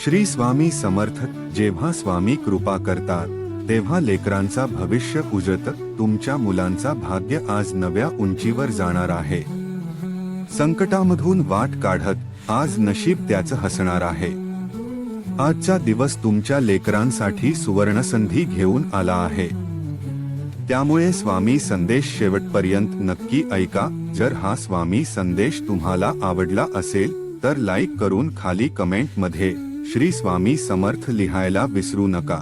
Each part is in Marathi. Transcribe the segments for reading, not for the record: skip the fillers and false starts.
श्री स्वामी समर्थ. जेव्हा स्वामी कृपा करतात तेव्हा लेकरांचा भविष्य उजळतं. तुमच्या मुलांचा भाग्य आज नव्या उंचीवर जाणार आहे. संकटामधून वाट काढत आज नशीब त्याचं हसणार आहे. आजचा दिवस तुमच्या लेकरांसाठी सुवर्णसंधी घेऊन आला आहे. त्यामुळे स्वामी संदेश शेवटपर्यंत नक्की ऐका. जर हा स्वामी संदेश तुम्हाला आवडला असेल तर लाईक करून खाली कमेंटमध्ये श्री स्वामी समर्थ लिहायला विसरू नका.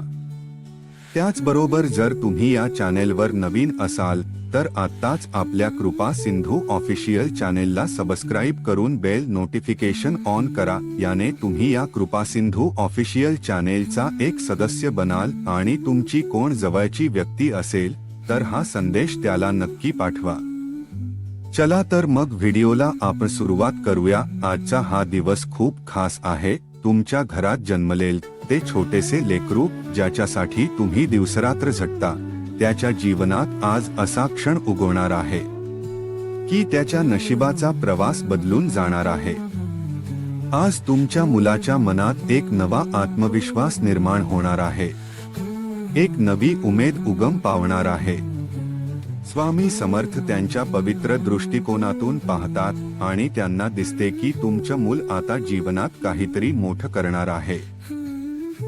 त्याचबरोबर जर तुम्ही या चॅनेलवर नवीन असाल तर आत्ताच आपल्या कृपा सिंधू ऑफिशियल चॅनेलला सबस्क्राईब करून बेल नोटिफिकेशन ऑन करा. याने तुम्ही या कृपा सिंधू ऑफिशियल चॅनेलचा एक सदस्य बनाल आणि तुमची कोण जवळची व्यक्ती असेल तर हा संदेश त्याला नक्की पाठवा. चला तर मग व्हिडिओला आपण सुरुवात करूया. आजचा हा दिवस खूप खास आहे. तुमच्या घरात जन्मलेल ते छोटेसे लेकरू ज्याच्यासाठी तुम्ही दिवसरात्र झटता त्याच्या जीवनात आज असा क्षण उगवणार आहे की त्याच्या नशिबाचा प्रवास बदलून जाणार आहे. आज तुमच्या मुलाच्या मनात एक नवा आत्मविश्वास निर्माण होणार आहे. एक नवी उमेद उगम पावणार आहे. स्वामी समर्थ त्यांच्या पवित्र दृष्टिकोनातून पाहतात आणि त्यांना दिसते की तुमचं मूल आता जीवनात काहीतरी मोठं करणार आहे.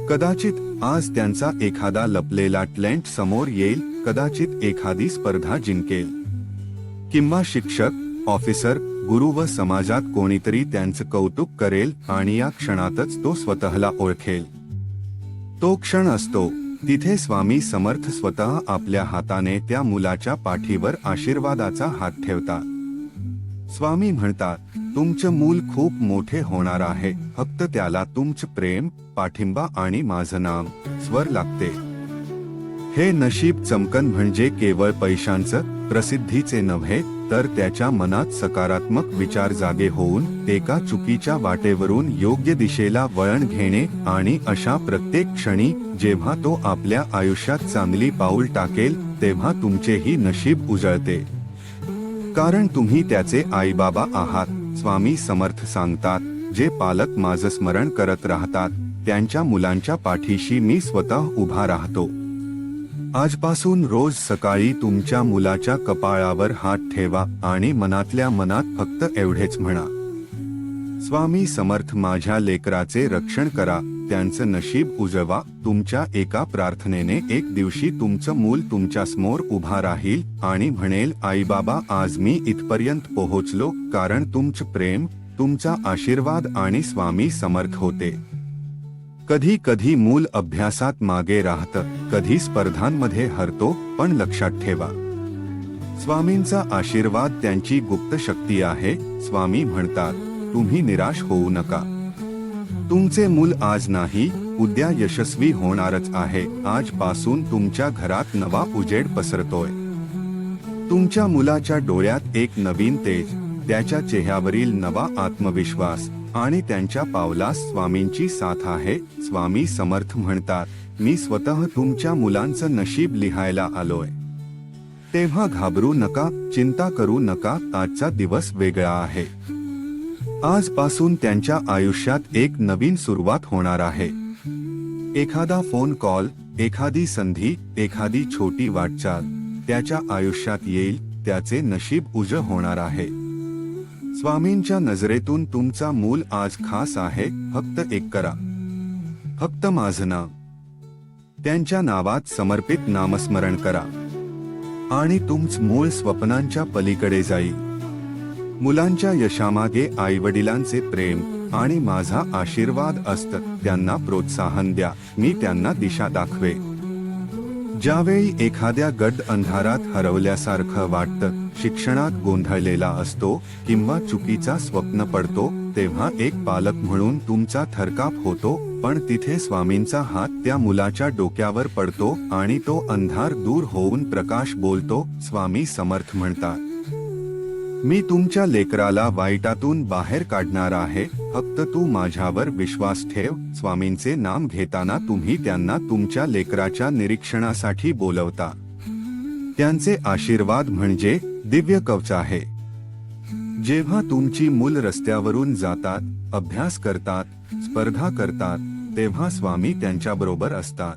कदाचित आज त्यांचा एखादा लपलेला टॅलेंट समोर येईल. कदाचित एखादी स्पर्धा जिंकेल किंवा शिक्षक, ऑफिसर, गुरु व समाजात कोणीतरी त्यांचं कौतुक करेल आणि या क्षणातच तो स्वतःला ओळखेल. तो क्षण असतो तिथे स्वामी समर्थ स्वतः आपल्या हाताने त्या मुलाच्या पाठीवर आशीर्वादाचा हात ठेवतात. स्वामी म्हणतात, तुमचं मूल खूप मोठे होणार आहे. फक्त त्याला तुमचं प्रेम, पाठिंबा आणि माझं नाम स्वर लागते. हे नशीब चमकन म्हणजे केवळ पैशांचं, प्रसिद्धीचे नव्हे तर त्याच्या मनात सकारात्मक विचार जागे होऊन एका चुकीच्या वाटेवरून योग्य दिशेला वळण घेणे आणि अशा प्रत्येक क्षणी जेव्हा तो आपल्या आयुष्यात चांगली पाऊल टाकेल तेव्हा तुमचेही नशीब उजळते. कारण तुम्ही त्याचे आई बाबा आहात. स्वामी समर्थ सांगतात, जे पालक माझं स्मरण करत राहतात त्यांच्या मुलांच्या पाठीशी मी स्वतः उभा राहतो. आजपासून रोज सकाळी तुमच्या मुलाच्या कपाळावर हात ठेवा आणि मनातल्या मनात फक्त एवढेच म्हणा, स्वामी समर्थ माझ्या लेकराचे रक्षण करा, त्यांचं नशीब उजवा. तुमच्या एका प्रार्थनेने एक दिवशी तुमचं मूल तुमच्या समोर उभा राहील आणि म्हणेल, आई बाबा आज मी इथपर्यंत पोहोचलो कारण तुमचं प्रेम, तुमचा आशीर्वाद आणि स्वामी समर्थ होते. कधी कधी मूल अभ्यासात मागे राहतं, कधी स्पर्धांमध्ये हरतो, पण लक्षात ठेवा स्वामींचा आशीर्वाद त्यांची गुप्त शक्ती आहे. स्वामी म्हणतात, तुम्ही निराश होऊ नका. तुमचे मूल आज नाही उद्या यशस्वी होणारच आहे. आजपासून तुमच्या घरात नवा उजेड पसरतोय. तुमच्या मुलाच्या डोळ्यात एक नवीन तेज, त्याच्या चेहऱ्यावरील नवा आत्मविश्वास आणि त्यांच्या पावलास स्वामींची साथ आहे. स्वामी समर्थ म्हणतात, मी स्वतः तुमच्या मुलांचं नशीब लिहायला आलोय. तेव्हा घाबरू नका, चिंता करू नका. आजचा दिवस वेगळा आहे. आजपासून त्यांच्या आयुष्यात एक नवीन सुरुवात होणार आहे. एखादा फोन कॉल, एखादी संधी, एखादी छोटी वाटचाल त्याच्या आयुष्यात येईल. त्याचे नशीब उजळ होणार आहे. स्वामींच्या नजरेतून तुमचा मूल आज खास आहे. फक्त एक करा, फक्त माझं नाव त्यांच्या नावात समर्पित नामस्मरण करा आणि तुमचं मूल स्वप्नांच्या पलीकडे जाईल. मुलांच्या यशामागे आईवडिलांचे प्रेम आणि माझा आशीर्वाद असतं. त्यांना प्रोत्साहन द्या, मी त्यांना दिशा दाखवे. ज्यावेळी एखाद्या गड अंधारात हरवल्यासारखं वाटतं, शिक्षणात गोंधळलेला असतो किंवा चुकीचा स्वप्न पडतो तेव्हा एक पालक म्हणून तुमचा थरकाप होतो. पण तिथे स्वामींचा हात त्या मुलाच्या डोक्यावर पडतो आणि तो अंधार दूर होऊन प्रकाश बोलतो. स्वामी समर्थ म्हणतात, मी तुमच्या लेकराला वाईटातून बाहेर काढणार आहे. फक्त तू माझ्यावर विश्वास ठेव. स्वामींचे नाम घेताना तुम्ही त्यांना तुमच्या लेकराच्या निरीक्षणासाठी बोलवता. त्यांचे आशीर्वाद म्हणजे दिव्य कवच आहे. जेव्हा तुमची मूल रस्त्यावरून जातात, अभ्यास करतात, स्पर्धा करतात तेव्हा स्वामी त्यांच्याबरोबर असतात.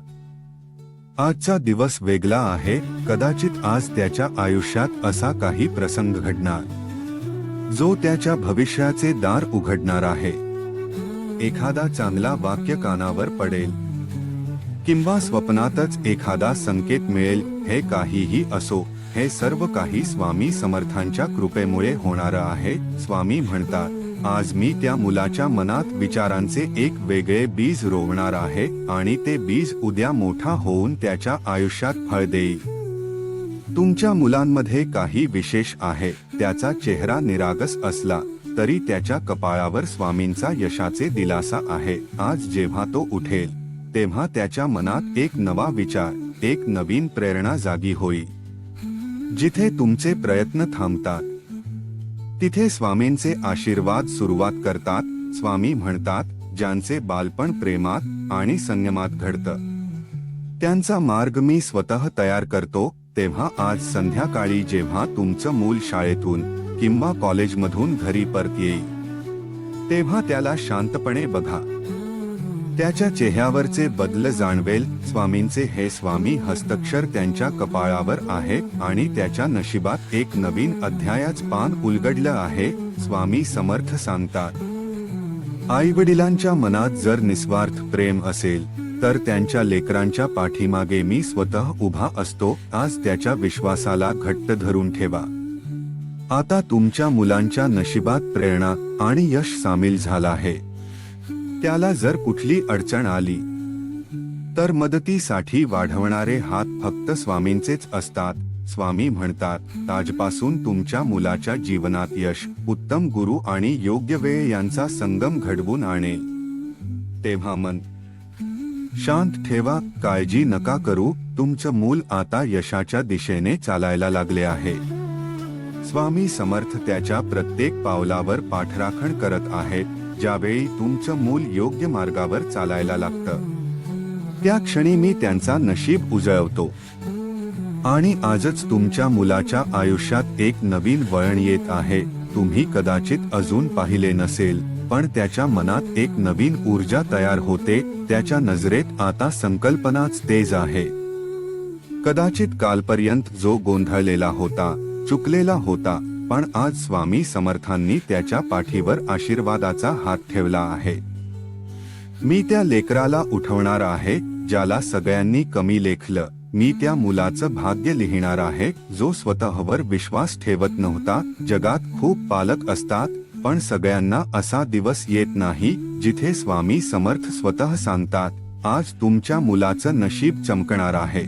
आजचा दिवस वेगळा आहे. कदाचित आज त्याच्या आयुष्यात असा काही प्रसंग घडणार जो त्याच्या भविष्याचे दार उघडणार आहे. एखादा चांगला वाक्य कानावर पडेल किंवा स्वप्नातच एखादा संकेत मिळेल. हे काहीही असो, हे सर्व काही स्वामी समर्थांच्या कृपेमुळे होणार आहे. स्वामी म्हणतात, आज मी त्या मुलाच्या मनात विचारांचे एक वेगळे बीज रोवणार आहे आणि ते बीज उद्या मोठा होऊन त्याच्या आयुष्यात फळ देईल. तुमच्या मुलांमध्ये काही विशेष आहे. त्याचा चेहरा निरागस असला तरी त्याच्या कपाळावर स्वामींचा यशाचे दिलासा आहे. आज जेव्हा तो उठेल तेव्हा त्याच्या मनात एक नवा विचार, एक नवीन प्रेरणा जागी होईल. जिथे तुमचे प्रयत्न थांबतात तिथे स्वामींचे आशीर्वाद सुरुवात करतात. स्वामी म्हणतात, ज्यांचे बालपण प्रेमात आणि संयमात घडतं त्यांचा मार्ग मी स्वतः तयार करतो. तेव्हा आज संध्याकाळी जेव्हा तुमचं मूल शाळेतून किंवा कॉलेजमधून घरी परत येईल तेव्हा त्याला शांतपणे बघा. त्याच्या चेहऱ्यावरचे बदल जाणवेल. स्वामींचे हे स्वामी हस्ताक्षर त्यांच्या कपाळावर आहे आणि त्याच्या नशिबात एक नवीन अध्यायाचं पान उलगडलं आहे. स्वामी समर्थ सांगतात, आईवडिलांच्या मनात जर निस्वार्थ प्रेम असेल तर त्यांच्या लेकरांच्या पाठीमागे मी स्वतः उभा असतो. आज त्याच्या विश्वासाला घट्ट धरून ठेवा. आता तुमच्या मुलांच्या नशिबात प्रेरणा आणि यश सामील झाला आहे. त्याला जर कुठली अडचण आली तर मदतीसाठी वाढवणारे हात फक्त स्वामींचेच असतात. स्वामी म्हणतात, आजपासून तुमच्या मुलाच्या जीवनात यश, उत्तम गुरु आणि योग्य वेळ यांचा संगम घडवून आणेल. तेव्हा मन शांत ठेवा, काळजी नका करू. तुमचं मूल आता यशाच्या दिशेने चालायला लागले आहे. स्वामी समर्थ त्याच्या प्रत्येक पावलावर पाठराखण करत आहेत. ज्यावेळी तुमचं मूल योग्य मार्गावर चालायला लागतं त्या क्षणी मी त्यांचा नशीब उजळवतो. आणि आजच तुमच्या मुलाच्या आयुष्यात एक नवीन वळण येत आहे. तुम्ही कदाचित अजून पाहिले नसेल, पण त्याच्या मनात एक नवीन ऊर्जा तयार होते. त्याच्या नजरेत आता संकल्पनाच तेज आहे. कदाचित कालपर्यंत जो गोंधळलेला होता, चुकलेला होता, पण आज स्वामी समर्थांनी त्याच्या पाठीवर आशीर्वादाचा हात ठेवला आहे. मी त्या लेकराला उठवणार आहे ज्याला सगळ्यांनी कमी लेखलं. मी त्या मुलाचं भाग्य लिहिणार आहे जो स्वतःवर विश्वास ठेवत नव्हता. जगात खूप पालक असतात, पण सगळ्यांना असा दिवस येत नाही जिथे स्वामी समर्थ स्वतः सांगतात, आज तुमच्या मुलाचं नशीब चमकणार आहे.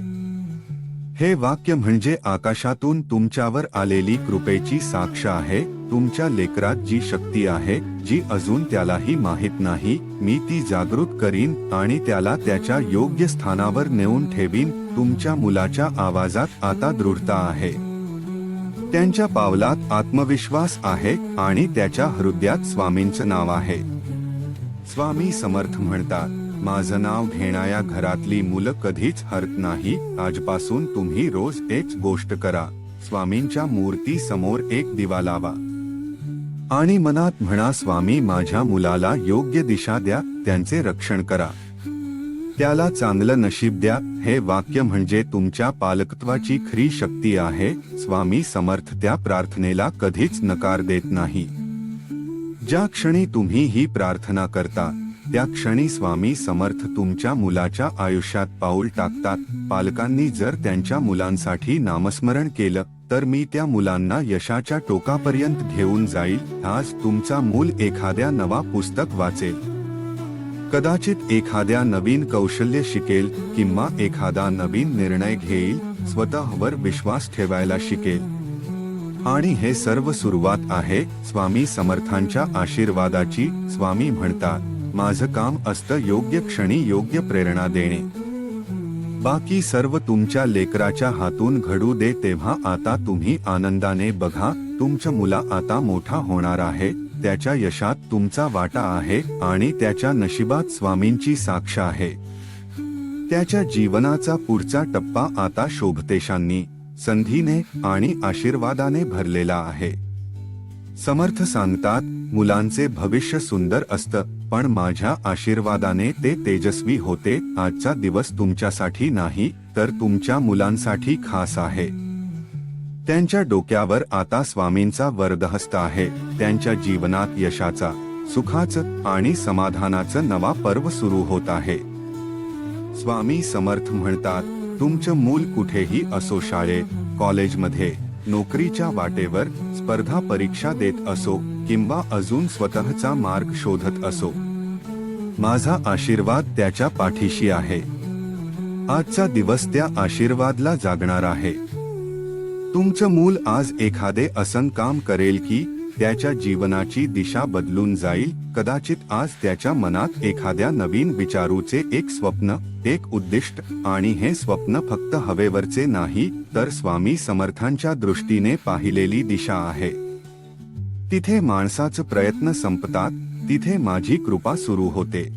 हे वाक्य म्हणजे आकाशातून तुमच्यावर आलेली कृपेची साक्ष आहे. तुमच्या लेकरात जी शक्ती आहे, जी अजून त्यालाही माहित नाही, मी ती जागृत करीन आणि त्याला त्याच्या योग्य स्थानावर नेऊन ठेवीन. तुमच्या मुलाच्या आवाजात आता दृढता आहे. त्यांच्या पावलात आत्मविश्वास आहे आणि त्याच्या हृदयात स्वामींचं नाव आहे. स्वामी समर्थ म्हणतात, माझं नाव घेणाऱ्या घरातली मुलं कधीच हरत नाही. आजपासून तुम्ही रोज एक गोष्ट करा, स्वामींच्या मूर्ती समोर एक दिवा लावा आणि मनात म्हणा, स्वामी माझ्या मुलाला योग्य दिशा द्या, त्यांचे रक्षण करा, त्याला चांगलं नशीब द्या. हे वाक्य म्हणजे तुमच्या पालकत्वाची खरी शक्ती आहे. स्वामी समर्थ त्या प्रार्थनेला कधीच नकार देत नाही. ज्या क्षणी तुम्ही ही प्रार्थना करता त्या क्षणी स्वामी समर्थ तुमच्या मुलाच्या आयुष्यात पाऊल टाकतात. पालकांनी जर त्यांच्या मुलांसाठी नामस्मरण केलं तर मी त्या मुलांना यशाच्या टोकापर्यंत घेऊन जाईल. आज तुमचा मूल एखाद्या नवा पुस्तक वाचेल, कदाचित एखाद्या नवीन कौशल्य शिकेल किंवा एखादा नवीन निर्णय घेईल, स्वतःवर विश्वास ठेवायला शिकेल. आणि हे सर्व सुरुवात आहे स्वामी समर्थांच्या आशीर्वादाची. स्वामी म्हणतात, माझं काम असतं योग्य क्षणी योग्य प्रेरणा देणे. बाकी सर्व तुमच्या लेकराच्या हातून घडू दे. तेव्हा आता तुम्ही आनंदाने बघा, तुमचं मुला आता मोठा होणार आहे. त्याच्या यशात तुमचा वाटा आहे आणि त्याच्या नशिबात स्वामींची साक्ष आहे. त्याच्या जीवनाचा पुढचा टप्पा आता शोभतेशांनी, संधीने आणि आशीर्वादाने भरलेला आहे. समर्थ सांगतात, मुलांचे भविष्य सुंदर असतं पण माझ्या आशीर्वादाने ते तेजस्वी होते. आजचा दिवस तुमच्यासाठी नाही तर तुमच्या मुलांसाठी खास आहे. त्यांच्या डोक्यावर आता स्वामींचा वरदहस्त आहे. त्यांच्या जीवनात यशाचा, सुखाचं आणि समाधानाचं नवा पर्व सुरू होत आहे. स्वामी समर्थ म्हणतात, तुमचं मूल कुठेही असो, शाळेत, कॉलेजमध्ये, नोकरीच्या वाटेवर, स्पर्धा परीक्षा देत असो किंवा अजून स्वतःचा मार्ग शोधत असो, माझा आशीर्वाद त्याच्या पाठीशी आहे. आजचा दिवस त्या आशीर्वादला जागणार आहे. तुमचं मूल आज एखादे असं काम करेल की त्याच्या जीवनाची दिशा बदलून जाईल. कदाचित आज त्याच्या मनात एखाद्या नवीन विचारूचे एक स्वप्न, एक उद्दिष्ट, आणि हे स्वप्न फक्त हवेवरचे नाही तर स्वामी समर्थांच्या दृष्टीने पाहिलेली दिशा आहे. तिथे माणसाचे प्रयत्न संपतात, तिथे माझी कृपा सुरू होते.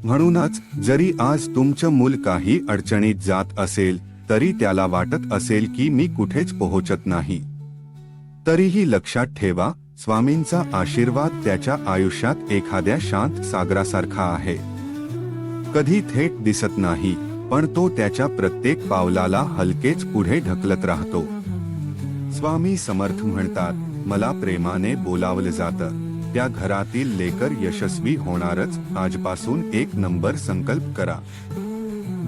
म्हणूनच जरी आज तुमचं मूल काही अडचणीत जात असेल, तरी त्याला वाटत असेल की मी कुठेच पोहोचत नाही, तरीही लक्षात ठेवा, स्वामींचा आशीर्वाद त्याच्या आयुष्यात एखाद्या शांत सागरासारखा आहे. कधी थेट दिसत नाही, पण तो त्याच्या प्रत्येक पावलाला हलकेच पुढे ढकलत राहतो. स्वामी समर्थ म्हणतात, मला प्रेमाने बोलावलं जातं, त्या घरातील लेकर यशस्वी होणारच. आजपासून 1 नंबर संकल्प करा.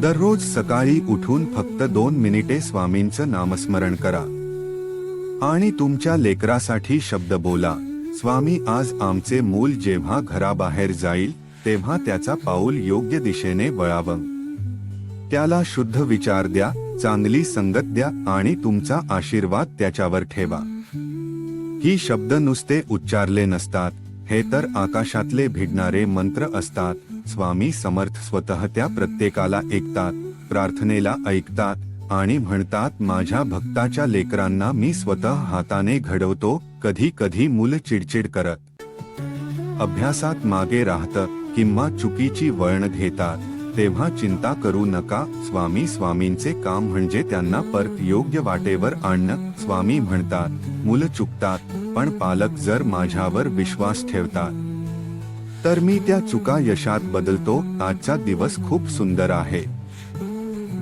दररोज सकाळी उठून फक्त 2 मिनिटे स्वामींचं नामस्मरण करा आणि तुमच्या लेकरासाठी शब्द बोला. स्वामी, आज आमचे मूल जेव्हा घराबाहेर जाईल तेव्हा त्याचा पाऊल योग्य दिशेने वळावं. त्याला शुद्ध विचार द्या, चांगली संगत द्या आणि तुमचा आशीर्वाद त्याच्यावर ठेवा. ही शब्द नुसते उच्चारले नसतात, हे तर आकाशातले भिडणारे मंत्र असतात. स्वामी समर्थ स्वतः त्या प्रत्येकाला ऐकतात, प्रार्थनेला ऐकतात आणि म्हणतात, माझ्या भक्ताच्या लेकरांना मी स्वतः हाताने घडवतो. कधी कधी मुलं चिडचिड करत, अभ्यासात मागे राहतं किंवा चुकीची वळण घेतात, तेव्हा चिंता करू नका. स्वामींचे काम म्हणजे त्यांना परत योग्य वाटेवर आणणं. स्वामी म्हणतात, मुलं चुकतात, पण पालक जर माझ्यावर विश्वास ठेवतात तर मी त्या चुका यशात बदलतो. आजचा दिवस खूप सुंदर आहे,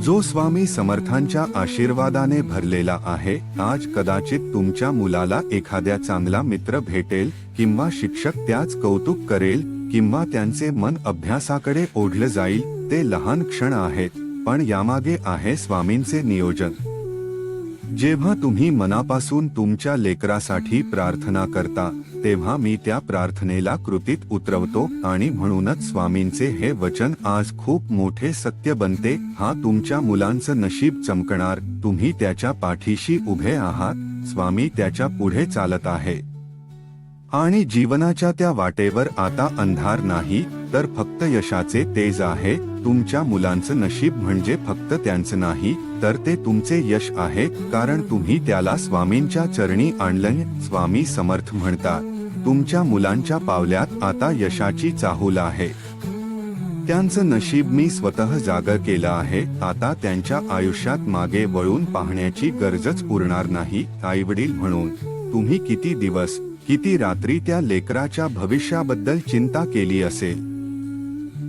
जो स्वामी समर्थांच्या आशीर्वादाने भरलेला आहे. आज कदाचित तुमच्या मुलाला एखाद्या चांगला मित्र भेटेल किंवा शिक्षक त्याच कौतुक करेल किंवा त्यांचे मन अभ्यासाकडे ओढलं जाईल. ते लहान क्षण आहेत, पण यामागे आहे स्वामींचे नियोजन. जेव्हा तुम्ही मनापासून तुमच्या लेकरासाठी प्रार्थना करता, तेव्हा मी त्या प्रार्थनेला कृतीत उतरवतो आणि म्हणूनच स्वामींचे हे वचन आज खूप मोठे सत्य बनते. हा तुमच्या मुलांचं नशीब चमकणार. तुम्ही त्याच्या पाठीशी उभे आहात. स्वामी त्याच्या पुढे चालत आहे आणि जीवनाच्या त्या वाटेवर आता अंधार नाही तर फक्त यशाचे तेज आहे. तुमच्या मुलांचं नशीब म्हणजे फक्त त्यांचं नाही तर ते तुमचे यश आहे, कारण तुम्ही त्याला स्वामींच्या चरणी आणलं. स्वामी समर्थ म्हणतात, तुमच्या मुलांच्या पावल्यात आता यशाची चाहूल आहे. त्यांचं नशीब मी स्वतः जागर केलं आहे. आता त्यांच्या आयुष्यात मागे वळून पाहण्याची गरजच उरणार नाही. आईवडील म्हणून तुम्ही किती दिवस, किती रात्री त्या लेकराच्या भविष्याबद्दल चिंता केली असेल.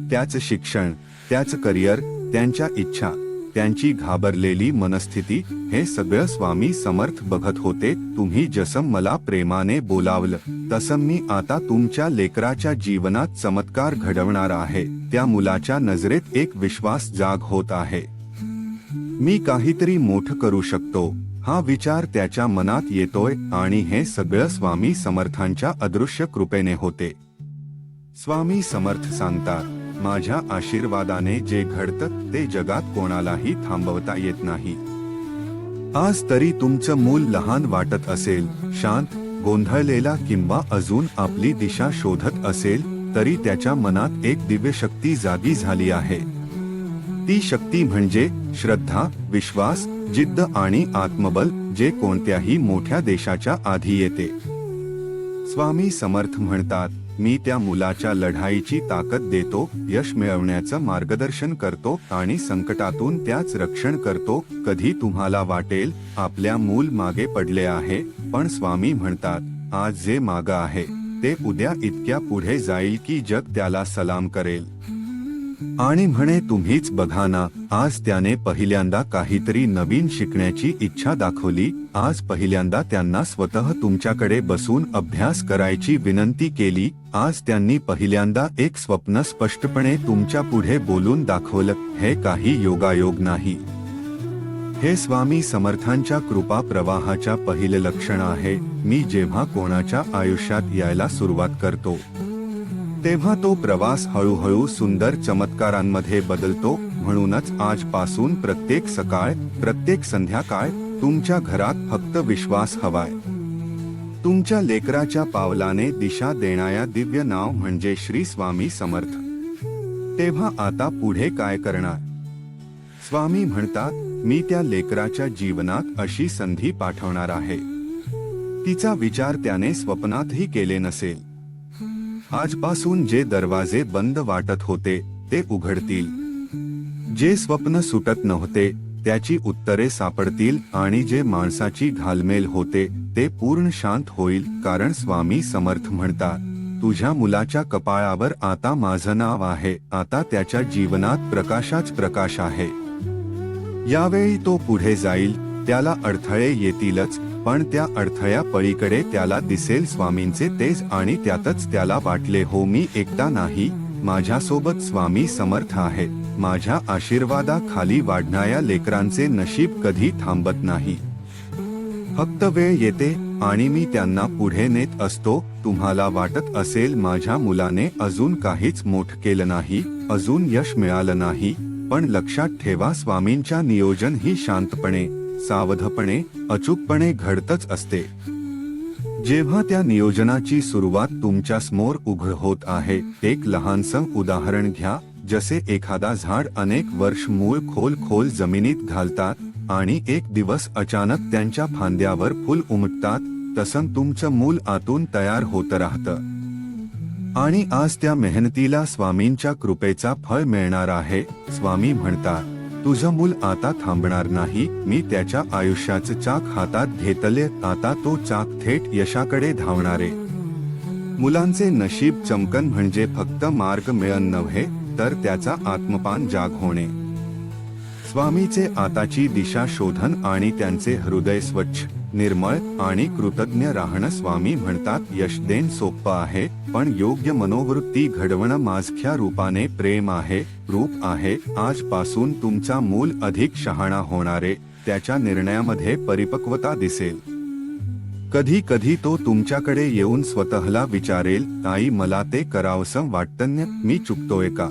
त्याचं शिक्षण, त्याचं करिअर, त्यांच्या इच्छा, त्यांची घाबरलेली मनस्थिती, हे सगळं स्वामी समर्थ बघत होते. तुम्ही जसं मला प्रेमाने बोलावलं तसं मी आता तुमच्या लेकराच्या जीवनात चमत्कार घडवणार आहे. त्या मुलाच्या नजरेत एक विश्वास जाग होत आहे. मी काहीतरी मोठं करू शकतो, हा विचार त्याच्या मनात येतोय आणि हे सगळं स्वामी समर्थांच्या अदृश्य कृपेने होते. स्वामी समर्थ सांगतात, माझ्या आशीर्वादाने जे घडतं ते जगात कोणालाही थांबवता येत नाही. आज तरी तुमचं मूल लहान वाटत असेल, शांत, गोंधळलेला किंवा अजून आपली दिशा शोधत असेल, तरी त्याच्या मनात एक दिव्य शक्ती जागी झाली आहे. ती शक्ती म्हणजे श्रद्धा, विश्वास, जिद्द आणि आत्मबल, जे कोणत्याही मोठ्या देशाच्या आधी येते. स्वामी समर्थ म्हणतात, मी त्या मुलाच्या लढाईची ताकद देतो, यश मिळवण्याचं मार्गदर्शन करतो आणि संकटातून त्याच रक्षण करतो. कधी तुम्हाला वाटेल आपल्या मूल मागे पडले आहे, पण स्वामी म्हणतात, आज जे मागं आहे ते उद्या इतक्या पुढे जाईल की जग त्याला सलाम करेल आणि म्हणे तुम्हीच बघा ना, आज त्याने पहिल्यांदा काहीतरी नवीन शिकण्याची इच्छा दाखवली, आज पहिल्यांदा त्यांना स्वतः तुमच्याकडे बसून अभ्यास करायची विनंती केली, आज त्यांनी पहिल्यांदा एक स्वप्न स्पष्टपणे तुमच्या पुढे बोलून दाखवलं. हे काही योगायोग नाही. हे स्वामी समर्थांच्या कृपा प्रवाहाच्या पहिले लक्षण आहे. मी जेव्हा कोणाच्या आयुष्यात यायला सुरुवात करतो तेव्हा तो प्रवास हळूहळू सुंदर चमत्कारांमध्ये बदलतो. म्हणूनच आजपासून प्रत्येक सकाळ, प्रत्येक संध्याकाळ तुमच्या घरात फक्त विश्वास हवाय. तुमच्या लेकराच्या पावलाने दिशा देणाऱ्या दिव्य नाव म्हणजे श्री स्वामी समर्थ. तेव्हा आता पुढे काय करणार? स्वामी म्हणतात, मी त्या लेकराच्या जीवनात अशी संधी पाठवणार आहे, तिचा विचार त्याने स्वप्नातही केले नसेल. आजपासून जे दरवाजे बंद वाटत होते ते उघडतील, जे स्वप्न सुटत नव्हते त्याची उत्तरे सापडतील आणि जे माणसाची घालमेल होते ते पूर्ण शांत होईल. कारण स्वामी समर्थ म्हणतात, तुझ्या मुलाच्या कपाळावर आता माझं नाव आहे. आता त्याच्या जीवनात प्रकाशाच प्रकाश आहे. यावेळी तो पुढे जाईल, त्याला अडथळे येतीलच, पण त्या अडथळ्या पलीकडे त्याला दिसेल स्वामींचे तेज आणि त्यातच त्याला वाटले, हो मी एकटा नाही, माझ्यासोबत स्वामी समर्थ आहे. माझ्या आशीर्वादाखाली वाढणाऱ्या लेकरांचे नशीब कधी थांबत नाही. फक्त वेळ येते आणि मी त्यांना पुढे नेत असतो. तुम्हाला वाटत असेल माझ्या मुलाने अजून काहीच मोठं केलं नाही, अजून यश मिळालं नाही, पण लक्षात ठेवा, स्वामींच्या नियोजन ही शांतपणे, सावधपणे, अचूकपणे घडतच असते. जेव्हा त्या नियोजनाची सुरुवात तुमच्या समोर उघड होत आहे, एक लहानसं उदाहरण घ्या. जसे एखादा झाड अनेक वर्ष मूळ खोल जमिनीत घालतात आणि एक दिवस अचानक त्यांच्या फांद्यावर फुल उमटतात, तसं तुमचं मूल आतून तयार होत राहतं. आणि आज त्या मेहनतीला स्वामींच्या कृपेचा फळ मिळणार आहे. स्वामी म्हणतात, तुझं मूल आता थांबणार नाही. मी त्याच्या आयुष्याचं चाक हातात घेतले, आता तो चाक थेट यशाकडे धावणारे. मुलांचे नशीब चमकन म्हणजे फक्त मार्ग मिळन नव्हे, तर त्याचा आत्मपान जाग होणे. स्वामीचे आताची दिशा शोधन आणि त्यांचे हृदय स्वच्छ, निर्मळ आणि कृतज्ञ राहणं. स्वामी म्हणतात, यश देणं सोपं आहे, पण योग्य मनोवृत्ती घडवणं माझ्या रूपाने प्रेम आहे, रूप आहे. आजपासून तुमचा मूल अधिक शहाणा होणारे, त्याच्या निर्णयामध्ये परिपक्वता दिसेल. कधी कधी तो तुमच्याकडे येऊन स्वतःला विचारेल, आई मला ते करावंसं वाटतं, मी चुकतोय का?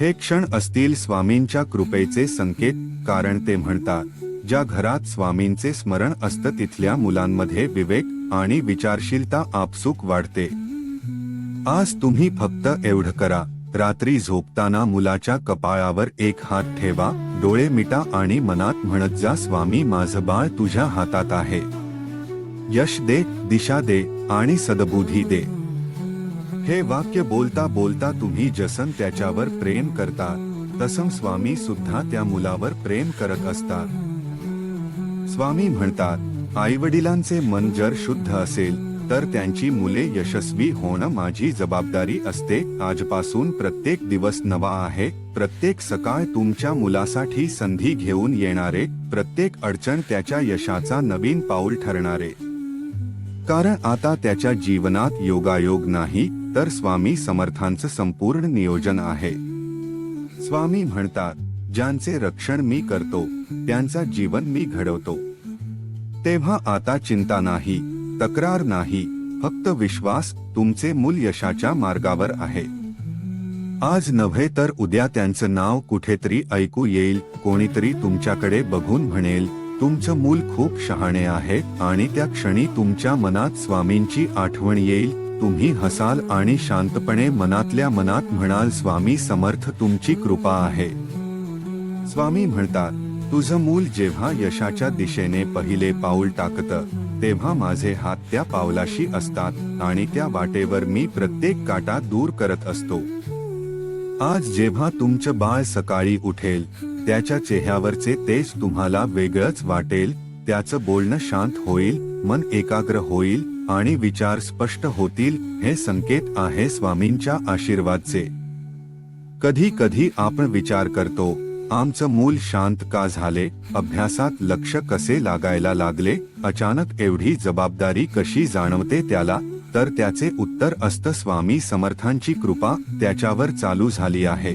हे क्षण असतील स्वामींच्या कृपेचे संकेत. कारण ते म्हणतात, ज्या घरात स्वामींचे स्मरण असतं तिथल्या मुलांमध्ये विवेक आणि विचारशीलता आपसूक वाढते. आज तुम्ही फक्त एवढं करा, रात्री झोपताना मुलाच्या कपाळावर एक हात ठेवा, डोळे मिटा आणि मनात म्हणत जा, स्वामी माझं बाळ तुझ्या हातात आहे. यश दे, दिशा दे आणि सद्बुद्धी दे. हे वाक्य बोलता बोलता तुम्ही जसं त्याच्यावर प्रेम करता, तसं स्वामी सुद्धा त्या मुलावर प्रेम करत असतात. स्वामी म्हणतात, आईवडिलांचे मन जर शुद्ध असेल तर त्यांची मुले यशस्वी होणं माझी जबाबदारी असते. आजपासून प्रत्येक दिवस नवा आहे, प्रत्येक सकाळ तुमच्या मुलासाठी संधी घेऊन येणारे, प्रत्येक अडचण त्याच्या यशाचा नवीन पाऊल ठरणारे. कारण आता त्याच्या जीवनात योगायोग नाही, तर स्वामी समर्थांचं संपूर्ण नियोजन आहे. स्वामी म्हणतात, ज्यांचे रक्षण मी करतो त्यांचा जीवन मी घडवतो. तेव्हा आता चिंता नाही, तक्रार नाही, फक्त विश्वास. तुमचे मूल यशाच्या मार्गावर आहे. आज नव्हे तर उद्या त्यांचं नाव कुठेतरी ऐकू येईल. कोणीतरी तुमच्याकडे बघून म्हणेल, तुमचं मूल खूप शहाणे आहे, आणि त्या क्षणी तुमच्या मनात स्वामींची आठवण येईल. तुम्ही हसाल आणि शांतपणे मनातल्या मनात म्हणाल, स्वामी समर्थ तुमची कृपा आहे. स्वामी म्हणतात, तुझं मूल जेव्हा यशाच्या दिशेने पहिले पाऊल टाकतं तेव्हा माझे हात त्या पावलाशी असतात आणि त्या वाटेवर मी प्रत्येक काटा दूर करत असतो. आज जेव्हा तुमचं बाळ सकाळी उठेल, त्याच्या चेहऱ्यावरचे तेज तुम्हाला वेगळंच वाटेल. त्याचं बोलणं शांत होईल, मन एकाग्र होईल आणि विचार स्पष्ट होतील हे संकेत आहे स्वामींच्या आशीर्वादचे. कधी कधी आपण विचार करतो, आमचं मूल शांत का झाले, अभ्यासात लक्ष कसे लागायला लागले, अचानक एवढी जबाबदारी कशी जाणवते त्याला. तर त्याचे उत्तर असतं स्वामी समर्थांची कृपा त्याच्यावर चालू झाली आहे.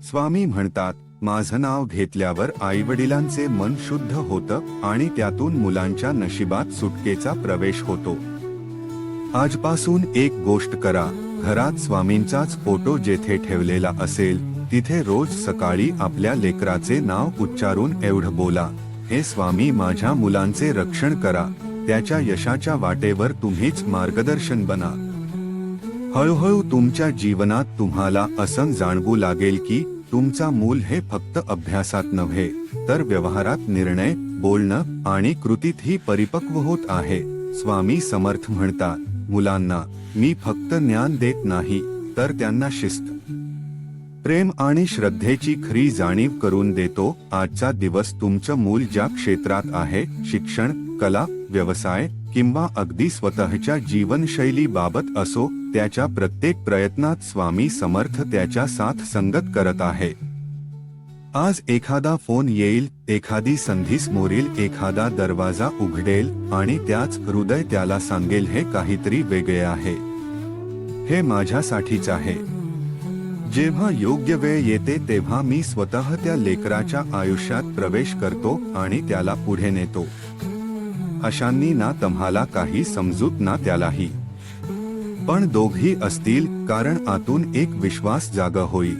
स्वामी म्हणतात, माझं नाव घेतल्यावर आईवडिलांचे मन शुद्ध होतं आणि त्यातून मुलांच्या नशिबात सुटकेचा प्रवेश होतो. आजपासून एक गोष्ट करा, घरात स्वामींचाच फोटो जेथे ठेवलेला असेल तिथे रोज सकाळी आपल्या लेकराचे नाव उच्चारून एवढं बोला, हे स्वामी माझ्या मुलांचे रक्षण करा, त्याच्या यशाच्या वाटेवर तुम्हीच मार्गदर्शन बना. हळूहळू तुमच्या जीवनात तुम्हाला असं जाणवू लागेल की तुमचा मूल हे फक्त अभ्यासात नव्हे तर व्यवहारात, निर्णय, बोलणं आणि कृतीतही परिपक्व होत आहे. स्वामी समर्थ म्हणतात, मुलांना मी फक्त ज्ञान देत नाही तर त्यांना शिस्त, प्रेम आणि श्रद्धेची खरी जाणीव करून देतो. आजचा दिवस तुमचं मूल ज्या क्षेत्रात आहे, शिक्षण, कला, व्यवसाय किंवा अगदी स्वतःच्या जीवनशैली बाबत असो, त्याच्या प्रत्येक प्रयत्नात स्वामी समर्थ त्याच्या साथ संगत करत आहे. आज एखादा फोन येईल, एखादी संधी समोरील, एखादा दरवाजा उघडेल आणि त्याच हृदय त्याला सांगेल, हे काहीतरी वेगळे आहे, हे माझ्यासाठीच आहे. जेव्हा योग्य वेळ येते तेव्हा मी स्वतः त्या लेकराच्या आयुष्यात प्रवेश करतो आणि त्याला पुढे नेतो. अशांनी ना तुम्हाला काही समजूत ना त्यालाही, पण दोघी असतील, कारण आतून एक विश्वास जागा होईल.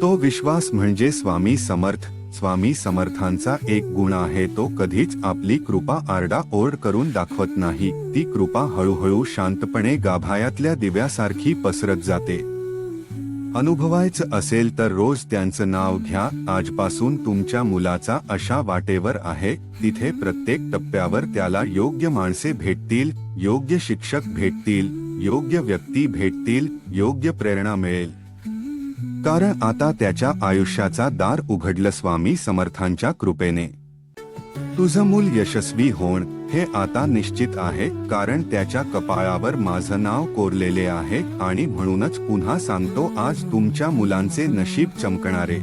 तो विश्वास म्हणजे स्वामी समर्थ. स्वामी समर्थांचा एक गुण आहे, तो कधीच आपली कृपा आरडाओरड करून दाखवत नाही. ती कृपा हळूहळू शांतपणे गाभायातल्या दिव्यासारखी पसरत जाते. अनुभवायचं असेल तर रोज त्यांचं नाव घ्या. आजपासून तुमच्या मुलाचा अशा वाटेवर आहे तिथे प्रत्येक टप्प्यावर त्याला योग्य माणसे भेटतील, योग्य शिक्षक भेटतील, योग्य व्यक्ती भेटतील, योग्य प्रेरणा मिळेल. कारण आता त्याच्या आयुष्याचा दार उघडलं स्वामी समर्थांच्या कृपेने. तुझं मूल यशस्वी होण हे आता निश्चित आहे, कारण त्याच्या कपाळावर माझं नाव कोरलेले आहे. आणि म्हणूनच पुन्हा सांगतो, आज तुमच्या मुलांचे नशीब चमकणारे.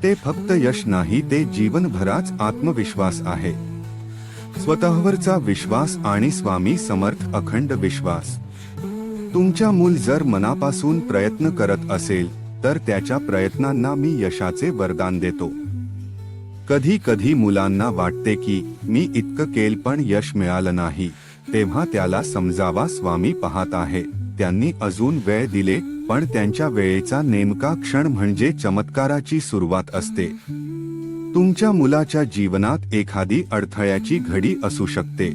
ते फक्त यश नाही, ते जीवनभराच आत्मविश्वास आहे. स्वतःवरचा विश्वास आणि स्वामी समर्थ अखंड विश्वास. तुमच्या मूल जर मनापासून प्रयत्न करत असेल तर त्याच्या प्रयत्नांना मी यशाचे वरदान देतो. कधी कधी मुलांना वाटते की मी इतकं केलं पण यश मिळालं नाही, तेव्हा त्याला समजावा, स्वामी पाहत आहे. त्यांनी अजून वेळ दिले, पण त्यांच्या वेळेचा नेमका क्षण म्हणजे चमत्काराची सुरुवात असते. तुमच्या मुलाच्या जीवनात एखादी अडथळ्याची घडी असू शकते.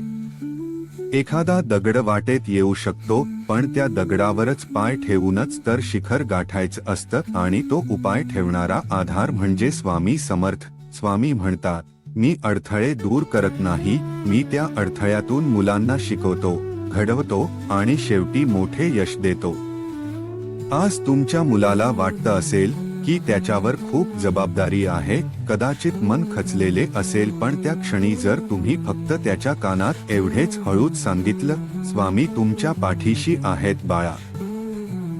एखादा दगड वाटेत येऊ शकतो, पण त्या दगडावरच पाय ठेवूनच तर शिखर गाठायचं असतं. आणि तो उपाय ठेवणारा आधार म्हणजे स्वामी समर्थ. स्वामी म्हणतात, मी अडथळे दूर करत नाही, मी त्या अडथळ्यातून मुलांना शिकवतो, घडवतो आणि शेवटी मोठे यश देतो. आज तुमच्या मुलाला वाटतं असेल की त्याच्यावर खूप जबाबदारी आहे, कदाचित मन खचलेले असेल, पण त्या क्षणी जर तुम्ही फक्त त्याच्या कानात एवढेच हळूच सांगितलं, स्वामी तुमच्या पाठीशी आहेत बाळा,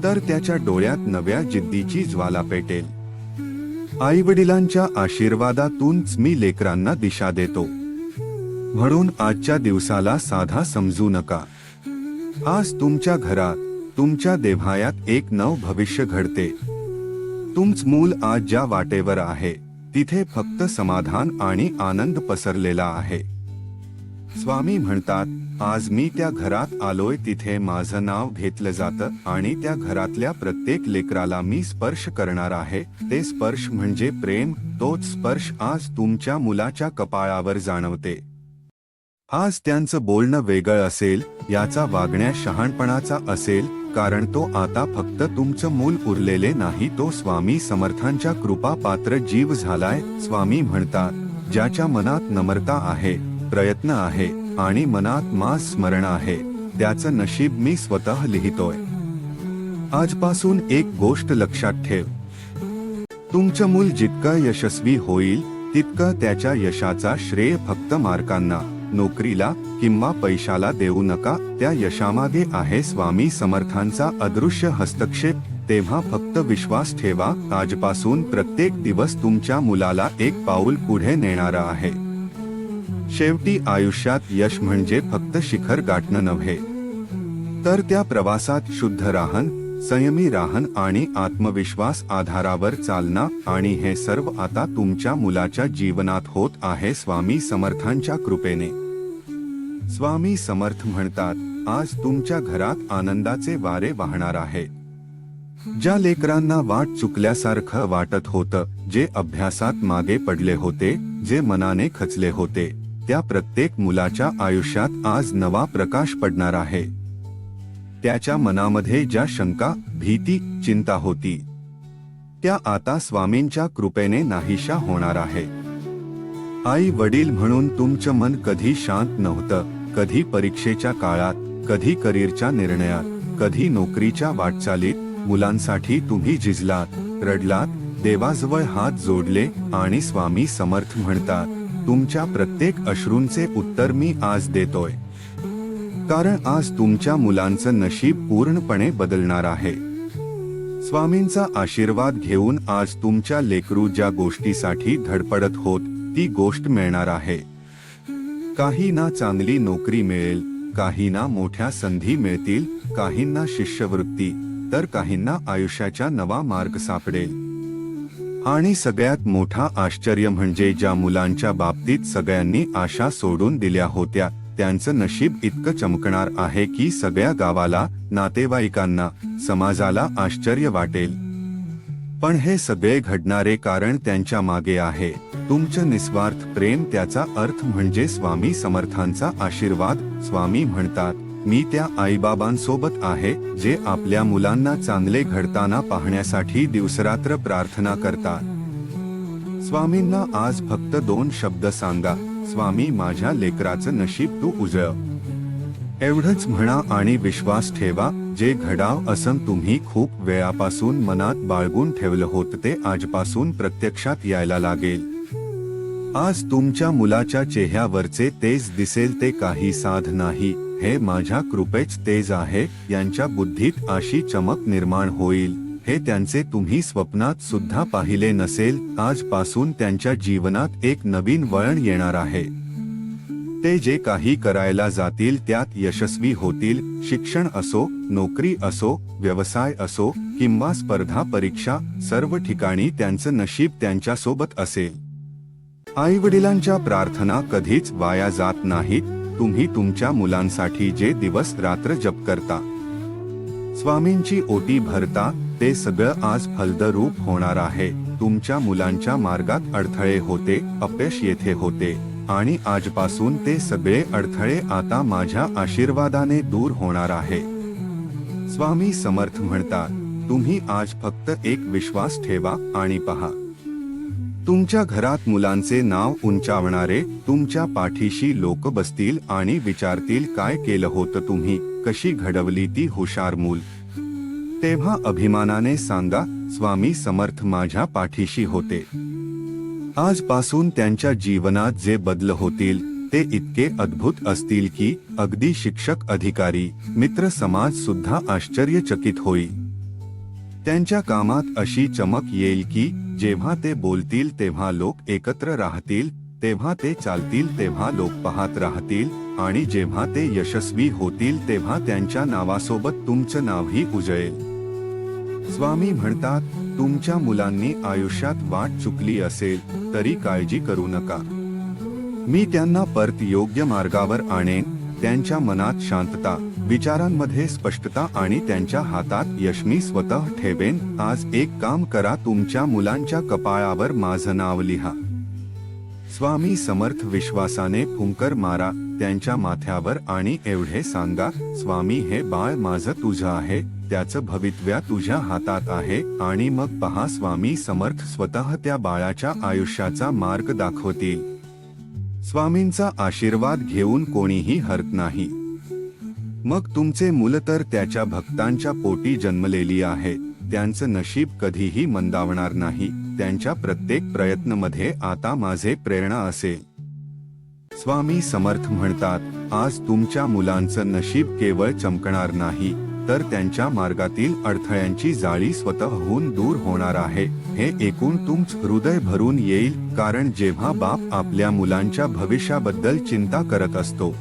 तर त्याच्या डोळ्यात नव्या जिद्दीची ज्वाला पेटेल. आईवडिलांच्या आशीर्वादातूनच मी लेकरांना दिशा देतो. म्हणून आजच्या दिवसाला साधा समजू नका. आज तुमच्या घरात, तुमच्या देव्हायात एक नव भविष्य घडते. तुमचं मूल आज ज्या वाटेवर आहे तिथे फक्त समाधान आणि आनंद पसरलेला आहे. स्वामी म्हणतात, आज मी त्या घरात आलोय तिथे माझं नाव घेतलं जातं आणि त्या घरातल्या प्रत्येक लेकराला मी स्पर्श करणार आहे. ते स्पर्श म्हणजे प्रेम. तोच स्पर्श आज तुमच्या मुलाच्या कपाळावर जाणवते. आज त्यांचं बोलणं वेगळं असेल, याचा वागण्या शहाणपणाचा असेल, कारण तो आता फक्त तुमचं मूल उरलेले नाही, तो स्वामी समर्थांच्या कृपा पात्र जीव झालाय. स्वामी म्हणतात, ज्याच्या मनात नम्रता आहे, प्रयत्न आहे आणि मनात माझं स्मरण आहे, त्याचं नशीब मी स्वतः लिहितोय. आजपासून एक गोष्ट लक्षात ठेव, तुमचं मूल जितकं यशस्वी होईल तितकं त्याच्या यशाचा श्रेय फक्त मार्कांना, नोकरीला किंवा पैशाला देऊ नका, त्या यशामागे आहे स्वामी समर्थांचा अदृश्य हस्तक्षेप. तेव्हा फक्त विश्वास ठेवा, आजपासून प्रत्येक दिवस तुमच्या मुलाला एक पाऊल पुढे नेणारा आहे. शेवटी आयुष्यात यश म्हणजे फक्त शिखर गाठणं नव्हे, तर त्या प्रवासात शुद्ध राहण, संयमी राहण आणि आत्मविश्वास आधारावर चालना. आणि हे सर्व आता तुमच्या मुलाच्या जीवनात होत आहे स्वामी समर्थांच्या कृपेने. स्वामी समर्थ म्हणतात, आज तुमच्या घरात आनंदाचे वारे वाहणार आहे. ज्या लेकरांना वाट चुकल्यासारखं वाटत होतं, जे अभ्यासात मागे पडले होते, जे मनाने खचले होते, त्या प्रत्येक मुलाच्या आयुष्यात आज नवा प्रकाश पडणार आहे. त्याच्या मनामध्ये ज्या शंका, भीती, चिंता होती, त्या आता स्वामींच्या कृपेने नाहीशा होणार आहे. आई वडील म्हणून तुमचं मन कधी शांत नव्हतं. कधी परीक्षेच्या काळात, कधी करिअरच्या निर्णयात, कधी नोकरीच्या वाटचालीत मुलांसाठी तुम्ही झिजलात, रडलात, देवाजवळ हात जोडले. आणि स्वामी समर्थ म्हणतात, तुमच्या प्रत्येक अश्रूंचे उत्तर मी आज देतोय, कारण आज तुमच्या मुलांचं नशीब पूर्णपणे बदलणार आहे. स्वामींचा आशीर्वाद घेऊन आज तुमच्या लेकरू ज्या गोष्टीसाठी धडपडत होत, ती गोष्ट मिळणार आहे. काहींना चांगली नोकरी मिळेल, काहींना मोठ्या संधी मिळतील, काहींना शिष्यवृत्ती, तर काहींना आयुष्याचा नवा मार्ग सापडेल. आणि सगळ्यात मोठा आश्चर्य म्हणजे ज्या मुलांच्या बाबतीत सगळ्यांनी आशा सोडून दिल्या होत्या, त्यांचं नशीब इतकं चमकणार आहे की सगळ्या गावाला, नातेवाईकांना, समाजाला आश्चर्य वाटेल. पण हे सगळे घडणारे कारण त्यांच्या मागे आहे तुमचं निस्वार्थ प्रेम. त्याचा अर्थ म्हणजे स्वामी समर्थांचा आशीर्वाद. स्वामी म्हणतात, मी त्या आईबाबांसोबत आहे जे आपल्या मुलांना चांगले घडताना पाहण्यासाठी दिवसरात्र प्रार्थना करतात. स्वामींना आज फक्त 2 शब्द सांगा, स्वामी माझ्या लेकराचं नशीब तू उजळ. एवढंच म्हणा आणि विश्वास ठेवा, जे घडाव असं तुम्ही खूप वेळापासून मनात बाळगून ठेवलं होतं ते आजपासून प्रत्यक्षात यायला लागेल. आज तुमच्या मुलाच्या चेहऱ्यावरचे तेज दिसेल, ते काही साध नाही, हे माझ्या कृपेच तेज आहे. यांच्या बुद्धीत अशी चमक निर्माण होईल, हे त्यांचे तुम्ही स्वप्नात सुद्धा पाहिले नसेल. आजपासून त्यांच्या जीवनात एक नवीन वळण येणार आहे. ते जे काही करायला जातील त्यात यशस्वी होतील. शिक्षण असो, नोकरी असो, व्यवसाय असो किंवा स्पर्धा परीक्षा, सर्व ठिकाणी त्यांचं नशीब त्यांच्यासोबत असेल. आईवडिलांच्या प्रार्थना कधीच वाया जात नाहीत. तुम्ही तुमच्या मुलांसाठी जे दिवस रात्र जप करता, स्वामींची ओटी भरता, ते सगळं आज फलदायी होणार आहे. तुमच्या मुलांच्या मार्गात अडथळे होते, अपयश येथे होते, आणि आजपासून ते सगळे अडथळे आता माझ्या आशीर्वादाने दूर होणार आहे. स्वामी समर्थ म्हणतात, तुम्ही आज फक्त एक विश्वास ठेवा आणि पहा. तुमच्या घरात मुलांचे नाव उंचावणारे तुमच्या पाठीशी लोक बसतील आणि विचारतील, काय केलं होतं तुम्ही, कशी घडवली ती हुशार मूल. तेव्हा अभिमानाने सांगा, स्वामी समर्थ माझ्या पाठीशी होते. आजपासून त्यांच्या जीवनात जे बदल होतील ते इतके अद्भुत असतील की अगदी शिक्षक, अधिकारी, मित्र समाज सुद्धा आश्चर्यचकित होईल. त्यांच्या कामात अशी चमक येईल की जेव्हा ते बोलतील तेव्हा लोक एकत्र राहतील, तेव्हा ते चालतील तेव्हा लोक पाहत राहतील, आणि जेव्हा ते यशस्वी होतील तेव्हा त्यांच्या नावासोबत तुमचं नावही उजळेल. स्वामी म्हणतात, तुमच्या मुलांनी आयुष्यात वाट चुकली असेल तरी काळजी करू नका. मी त्यांना परत योग्य मार्गावर आणेन. त्यांच्या मनात शांतता, विचारांमध्ये स्पष्टता आणि त्यांच्या हातात यश मी स्वतः ठेवेन. आज एक काम करा, तुमच्या मुलांच्या कपाळावर माझं नाव लिहा. स्वामी समर्थ विश्वासाने फुंकर मारा त्यांच्या माथ्यावर आणि एवढे सांगा, स्वामी हे बाळ माझं तुझं आहे, त्याचं भवितव्य तुझ्या हातात आहे. आणि मग पहा, स्वामी समर्थ स्वतः त्या बाळाच्या आयुष्याचा मार्ग दाखवतील. स्वामींचा आशीर्वाद घेऊन कोणीही हरत नाही. मग तुमचे मुलं तर त्याच्या भक्तांच्या पोटी जन्मलेली आहे. त्यांचं नशीब कधीही मंदावणार नाही. त्यांच्या प्रत्येक प्रयत्नामध्ये आता माझे प्रेरणा असेल. स्वामी समर्थ म्हणतात, आज तुमच्या मुलांचं नशीब केवळ चमकणार नाही, तर त्यांच्या मार्गातील अडथळ्यांची जाळी स्वतःहून दूर होणार आहे. हे ऐकून तुमचं हृदय भरून येईल, कारण जेव्हा बाप आपल्या मुलांच्या भविष्याबद्दल चिंता करत असतो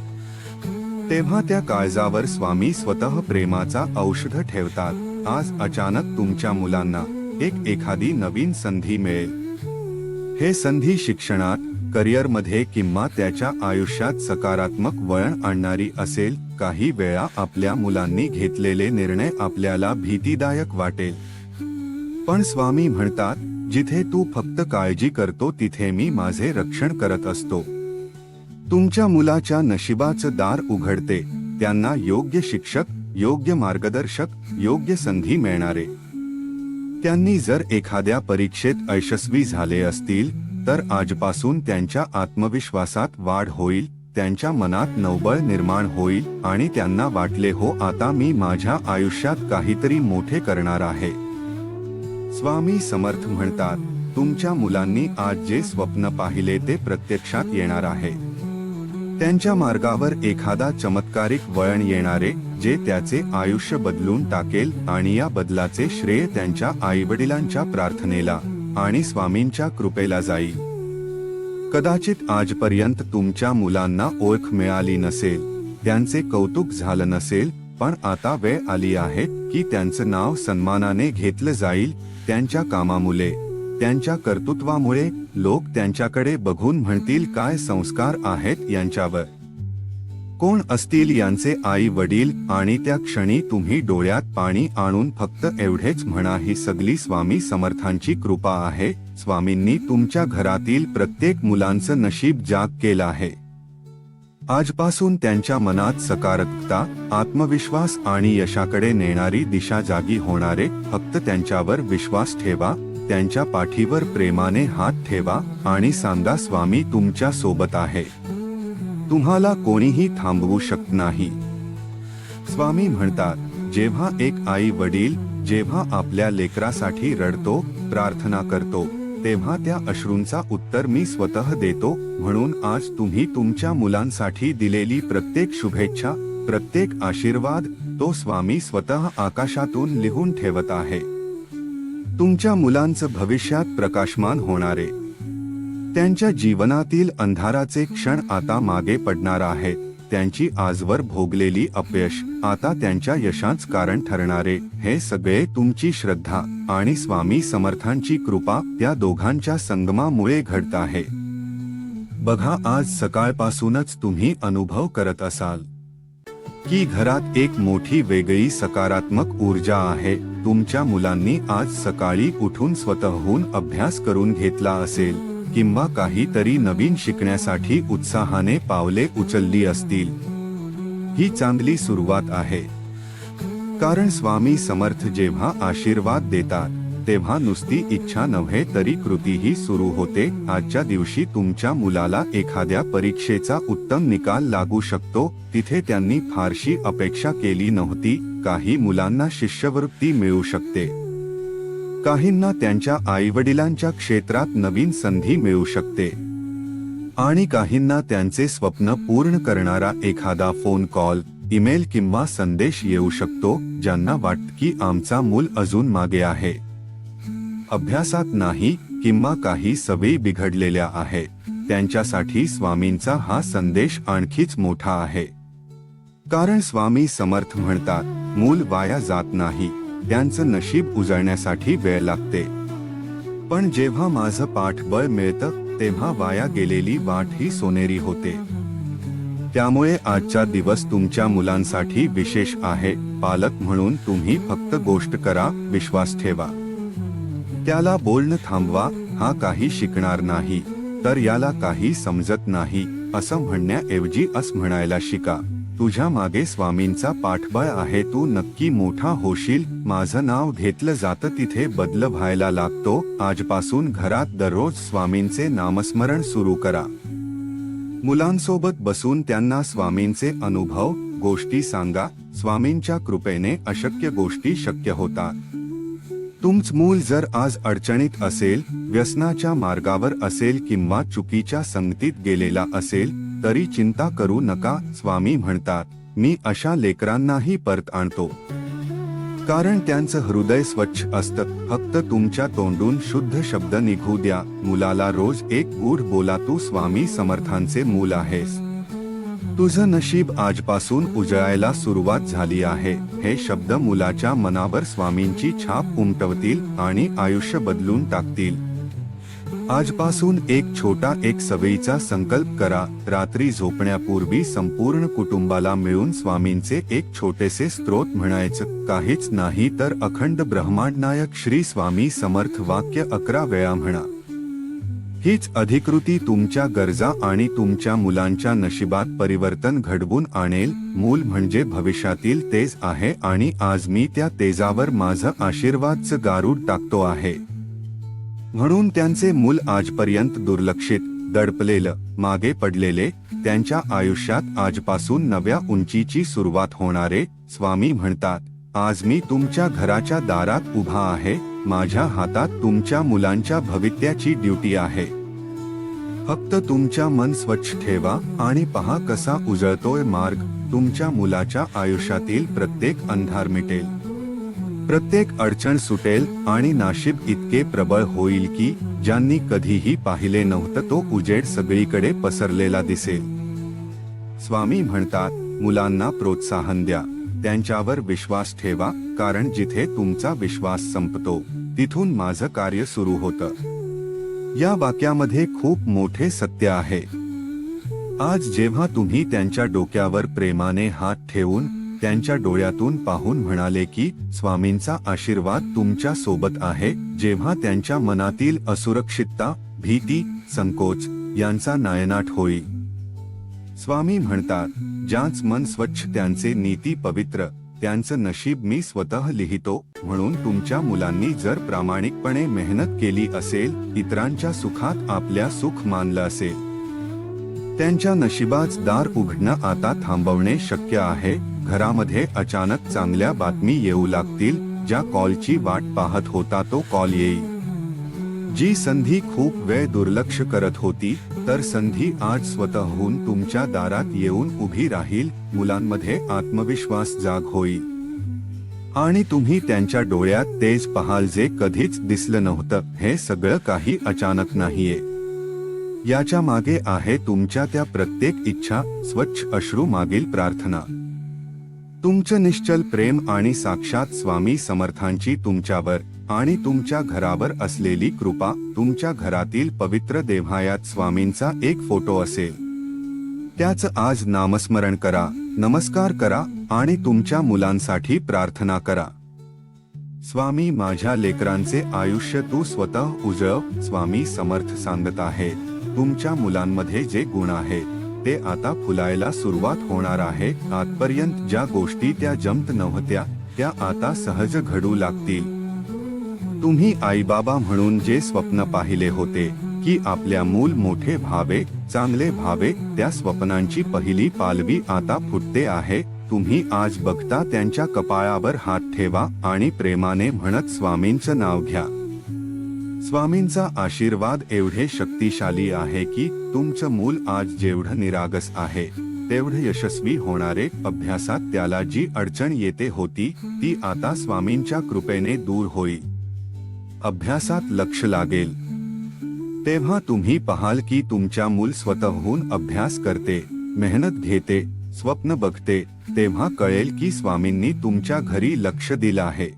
तेव्हा त्या काळजावर स्वामी स्वतः प्रेमाचा औषध ठेवतात. आज अचानक तुमच्या मुलांना एखादी नवीन संधी मिळेल. हे संधी शिक्षणात, करिअरमध्ये किंवा त्याच्या आयुष्यात सकारात्मक वळण आणणारी असेल. काही वेळा आपल्या मुलांनी घेतलेले निर्णय आपल्याला भीतीदायक वाटेल, पण स्वामी म्हणतात, जिथे तू फक्त काळजी करतो तिथे मी माझे रक्षण करत असतो. तुमच्या मुलाच्या नशिबाचं दार उघडते, त्यांना योग्य शिक्षक, योग्य मार्गदर्शक, योग्य संधी मिळणारे. त्यांनी जर एखाद्या परीक्षेत यशस्वी झाले असतील तर आजपासून त्यांच्या आत्मविश्वासात वाढ होईल, त्यांच्या मनात नवबळ निर्माण होईल आणि त्यांना वाटले, हो आता मी माझ्या आयुष्यात काहीतरी मोठे करणार आहे. स्वामी समर्थ म्हणतात, तुमच्या मुलांनी आज जे स्वप्न पाहिले ते प्रत्यक्षात येणार आहे. त्यांच्या मार्गावर एखादा चमत्कारिक वळण येणारे, जे त्याचे आयुष्य बदलून टाकेल आणि या बदलाचे श्रेय त्यांच्या आईवडिलांच्या प्रार्थनेला आणि स्वामींच्या कृपेला जाईल. कदाचित आजपर्यंत तुमच्या मुलांना ओळख मिळाली नसेल, त्यांचे कौतुक झालं नसेल, पण आता वेळ आली आहे की त्यांचं नाव सन्मानाने घेतलं जाईल. त्यांच्या कामामुळे, त्यांच्या कर्तृत्वामुळे लोक त्यांच्याकडे बघून म्हणतील, काय संस्कार आहेत यांच्यावर, कोण असतील यांचे आई वडील. आणि त्या क्षणी तुम्ही डोळ्यात पाणी आणून फक्त एवढेच म्हणा, ही सगळी स्वामी समर्थांची कृपा आहे. स्वामींनी तुमच्या घरातील प्रत्येक मुलांचं नशीब जाग केलं आहे. आजपासून त्यांच्या मनात सकारात्मकता, आत्मविश्वास आणि यशाकडे नेणारी दिशा जागी होणारे. फक्त त्यांच्यावर विश्वास ठेवा, त्यांच्या पाठीवर प्रेमाने हात ठेवा आणि सांगा, स्वामी तुमच्या सोबत आहे, तुम्हाला कोणीही थांबवू शकत नाही. स्वामी म्हणतात, जेव्हा एक आई वडील जेव्हा आपल्या लेकरासाठी रडतो, प्रार्थना करतो, तेव्हा त्या अश्रूंचा उत्तर मी स्वतः देतो. म्हणून आज तुम्ही तुमच्या मुलांसाठी दिलेली प्रत्येक शुभेच्छा, प्रत्येक आशीर्वाद, तो स्वामी स्वतः आकाशातून लिहून ठेवत आहे. तुमच्या मुलांचं भविष्यात प्रकाशमान होणारे, त्यांच्या जीवनातील अंधाराचे क्षण आता मागे पडणार आहेत. त्यांची आजवर भोगलेली अपयश आता त्यांच्या यशाच कारण ठरणारे. हे सगळे तुमची श्रद्धा आणि स्वामी समर्थांची कृपा त्या दोघांच्या संगमामुळे घडत आहे. बघा, आज सकाळपासूनच तुम्ही अनुभव करत असाल की घरात एक मोठी वेगळी सकारात्मक ऊर्जा आहे. तुमच्या मुलांनी आज सकाळी उठून स्वतःहून अभ्यास करून घेतला असेल किंवा काहीतरी नवीन शिकण्यासाठी उत्साहाने पावले उचलली असतील. ही चांगली सुरुवात आहे, कारण स्वामी समर्थ जेव्हा आशीर्वाद देतात तेव्हा नुसती इच्छा नव्हे काही कृतीही सुरू होते. आजच्या दिवशी तुमच्या मुलाला एखाद्या परीक्षेचा उत्तम निकाल लागू शकतो, तिथे त्यांनी फारशी अपेक्षा केली नव्हती. काही मुलांना शिष्यवृत्ती मिळू शकते, काहींना त्यांच्या आईवडिलांच्या क्षेत्रात नवीन संधी मिळू शकते आणि काहींना त्यांचे स्वप्न पूर्ण करणारा एखादा फोन कॉल, ईमेल किंवा संदेश येऊ शकतो. ज्यांना वाटतं की आमचा मूल अजून मागे आहे, अभ्यासात नाही किंवा काही सवयी बिघडलेल्या आहेत, त्यांच्यासाठी स्वामींचा हा संदेश आणखीच मोठा आहे. कारण स्वामी समर्थ म्हणतात, मूल वाया जात नाही, त्यांचं नशीब उजळण्यासाठी वेळ लागते. पण जेव्हा माझं पाठबळ मिळतं तेव्हा वाया गेलेली वाट ही सोनेरी होते. त्यामुळे आजचा दिवस तुमच्या मुलांसाठी विशेष आहे. पालक म्हणून तुम्ही फक्त गोष्ट करा, विश्वास ठेवा, त्याला बोलणं थांबवा. हा काही शिकणार नाही तर याला काही समजत नाही असं म्हणण्याऐवजी असं म्हणायला शिका, तुझ्या मागे स्वामींचा पाठबळ आहे, तू नक्की मोठा होशील. माझं नाव घेतलं जातं तिथे बदल व्हायला लागतो. आजपासून घरात दररोज स्वामींचे नामस्मरण सुरू करा. मुलांसोबत बसून त्यांना स्वामींचे अनुभव, गोष्टी सांगा. स्वामींच्या कृपेने अशक्य गोष्टी शक्य होतात. तुमचं मूल जर आज अडचणीत असेल, व्यसनाच्या मार्गावर असेल किंवा चुकीच्या संगतीत गेलेला असेल, तरी चिंता करू नका. स्वामी म्हणतात, मी अशा लेकरांनाही परत आणतो, कारण त्यांचं हृदय स्वच्छ असतं. फक्त तुमच्या तोंडून शुद्ध शब्द निघू द्या. मुलाला रोज एक गूढ बोला, तू स्वामी समर्थांचे मूल आहेस. तुझं नशीब आजपासून उजळायला सुरुवात झाली आहे. हे शब्द मुलाच्या मनावर स्वामींची छाप उमटवतील आणि आयुष्य बदलून टाकतील. आजपासून एक सवयीचा संकल्प करा. रात्री झोपण्यापूर्वी संपूर्ण कुटुंबाला मिळून स्वामींचे एक छोटेसे स्तोत्र म्हणायचं. काहीच नाही तर अखंड ब्रह्मांडनायक श्री स्वामी समर्थ वाक्य 11 वेळा म्हणा. हीच अधिकृती तुमच्या गरजा आणि तुमच्या मुलांच्या नशिबात परिवर्तन घडवून आणेल. मूल म्हणजे भविष्यातील तेज आहे आणि आज मी त्या तेजावर माझं आशीर्वादचं गारूड टाकतो आहे. म्हणून त्यांचे मूल आजपर्यंत दुर्लक्षित, दडपलेलं, मागे पडलेले, त्यांच्या आयुष्यात आजपासून नव्या उंचीची सुरुवात होणारे. स्वामी म्हणतात, आज मी तुमच्या घराच्या दारात उभा आहे. माझ्या हातात तुमच्या मुलांच्या भवितव्याची ड्युटी आहे. फक्त तुमच्या मन स्वच्छ ठेवा आणि पहा कसा उजळतोय मार्ग. तुमच्या मुलाच्या आयुष्यातील प्रत्येक अंधार मिटेल, प्रत्येक अडचण सुटेल आणि नशीब इतके प्रबळ होईल की ज्यांनी कधीही पाहिले नव्हतं तो उजेड सगळीकडे पसरलेला दिसेल. स्वामी म्हणतात, मुलांना प्रोत्साहन द्या, त्यांच्यावर विश्वास ठेवा, कारण जिथे तुमचा विश्वास संपतो तिथून माझं कार्य सुरू होतं. या वाक्यामध्ये खूप मोठे सत्य आहे. आज जेव्हा तुम्ही त्यांच्या डोक्यावर प्रेमाने हात ठेवून त्यांच्या डोळ्यातून पाहून म्हणाले की स्वामींचा आशीर्वाद तुमच्या सोबत आहे, जेव्हा त्यांच्या मनातील असुरक्षितता, भीती, संकोच यांचा नायनाट होईल. स्वामी म्हणतात, ज्यांचं मन स्वच्छ त्यांचे नीती पवित्र, त्यांचं नशीब मी स्वतः लिहितो. म्हणून तुमच्या मुलांनी जर प्रामाणिकपणे मेहनत केली असेल, इतरांच्या सुखात आपल्या सुख मानलं असेल, त्यांच्या नशिबाचं दार उघडणं आता थांबवणे शक्य आहे. घरामध्ये अचानक चांगल्या बातमी येऊ लागतील. ज्या कॉलची वाट पाहत होता तो कॉल येईल. जी संधी खूप वेळ दुर्लक्ष करत होती, तर संधी आज स्वतःहून तुमच्या दारात येऊन उभी राहील. मुलांमध्ये आत्मविश्वास जाग होईल आणि तुम्ही त्यांच्या डोळ्यात तेज पाहाल जे कधीच दिसलं नव्हतं. हे सगळं काही अचानक नाहीये. याच्या मागे आहे तुमच्या त्या प्रत्येक इच्छा, स्वच्छ अश्रू मागील प्रार्थना, तुमचं निश्चल प्रेम आणि साक्षात स्वामी समर्थांची तुमच्यावर आणि तुमच्या घरावर असलेली कृपा. तुमच्या घरातील पवित्र देव्हायात स्वामींचा एक फोटो असेल, त्याचं आज नामस्मरण करा, नमस्कार करा आणि तुमच्या मुलांसाठी प्रार्थना करा. स्वामी, माझ्या लेकरांचे आयुष्य तू स्वतः उजळव. स्वामी समर्थ सांगत आहे, तुमच्या मुलांमध्ये जे गुण आहेत ते आता फुलायला सुरुवात होणार आहे. आजपर्यंत ज्या गोष्टी त्या जमत नव्हत्या त्या आता सहज घडू लागतील. तुम्ही आईबाबा म्हणून जे स्वप्न पाहिले होते की आपल्या मूल मोठे व्हावे, चांगले व्हावे, त्या स्वप्नांची पहिली पालवी आता फुटते आहे. तुम्ही आज बघता त्यांच्या कपाळावर हात ठेवा आणि प्रेमाने म्हणत स्वामींचं नाव घ्या. स्वामींचा आशीर्वाद एवढे शक्तिशाली आहे की तुमचं मूल आज जेवढं निरागस आहे तेवढं यशस्वी होणारे. अभ्यासात त्याला जी अडचण येते होती ती आता स्वामींच्या कृपेने दूर होईल. अभ्यासात लक्ष लागेल तेव्हा तुम्ही पाहाल की तुमच्या मूल स्वतःहून अभ्यास करते, मेहनत घेते, स्वप्न बघते. तेव्हा कळेल की स्वामींनी तुमच्या घरी लक्ष दिलं आहे.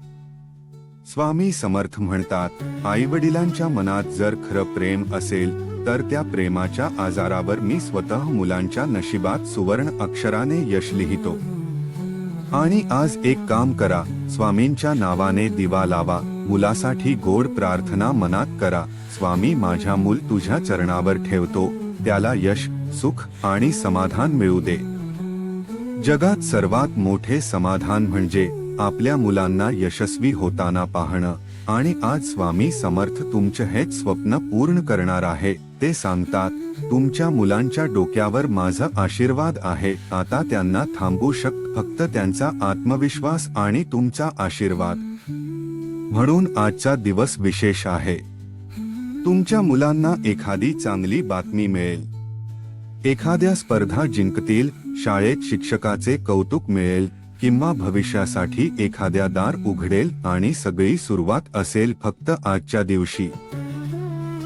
स्वामी समर्थ म्हणतात, आईवडिलांच्या मनात जर खरं प्रेम असेल तर त्या प्रेमाच्या आजारावर मी स्वतः मुलांच्या नशिबात सुवर्ण अक्षराने यश लिहितो. आणि आज एक काम करा, स्वामींच्या नावाने दिवा लावा, मुलासाठी गोड प्रार्थना मनात करा. स्वामी, माझ्या मूल तुझ्या चरणावर ठेवतो, त्याला यश, सुख आणि समाधान मिळू दे. जगात सर्वात मोठे समाधान म्हणजे आपल्या मुलांना यशस्वी होताना पाहणं. आणि आज स्वामी समर्थ तुमचं हेच स्वप्न पूर्ण करणार आहे. ते सांगतात, तुमच्या मुलांच्या डोक्यावर माझा आशीर्वाद आहे. आता त्यांना थांबू फक्त त्यांचा आत्मविश्वास आणि तुमचा आशीर्वाद. म्हणून आजचा दिवस विशेष आहे. तुमच्या मुलांना एखादी चांगली बातमी मिळेल. एखाद्या स्पर्धा जिंकतील, शाळेत शिक्षकाचे कौतुक मिळेल किंवा भविष्यासाठी एखाद्या दार उघडेल आणि सगळी सुरुवात असेल फक्त आजच्या दिवशी.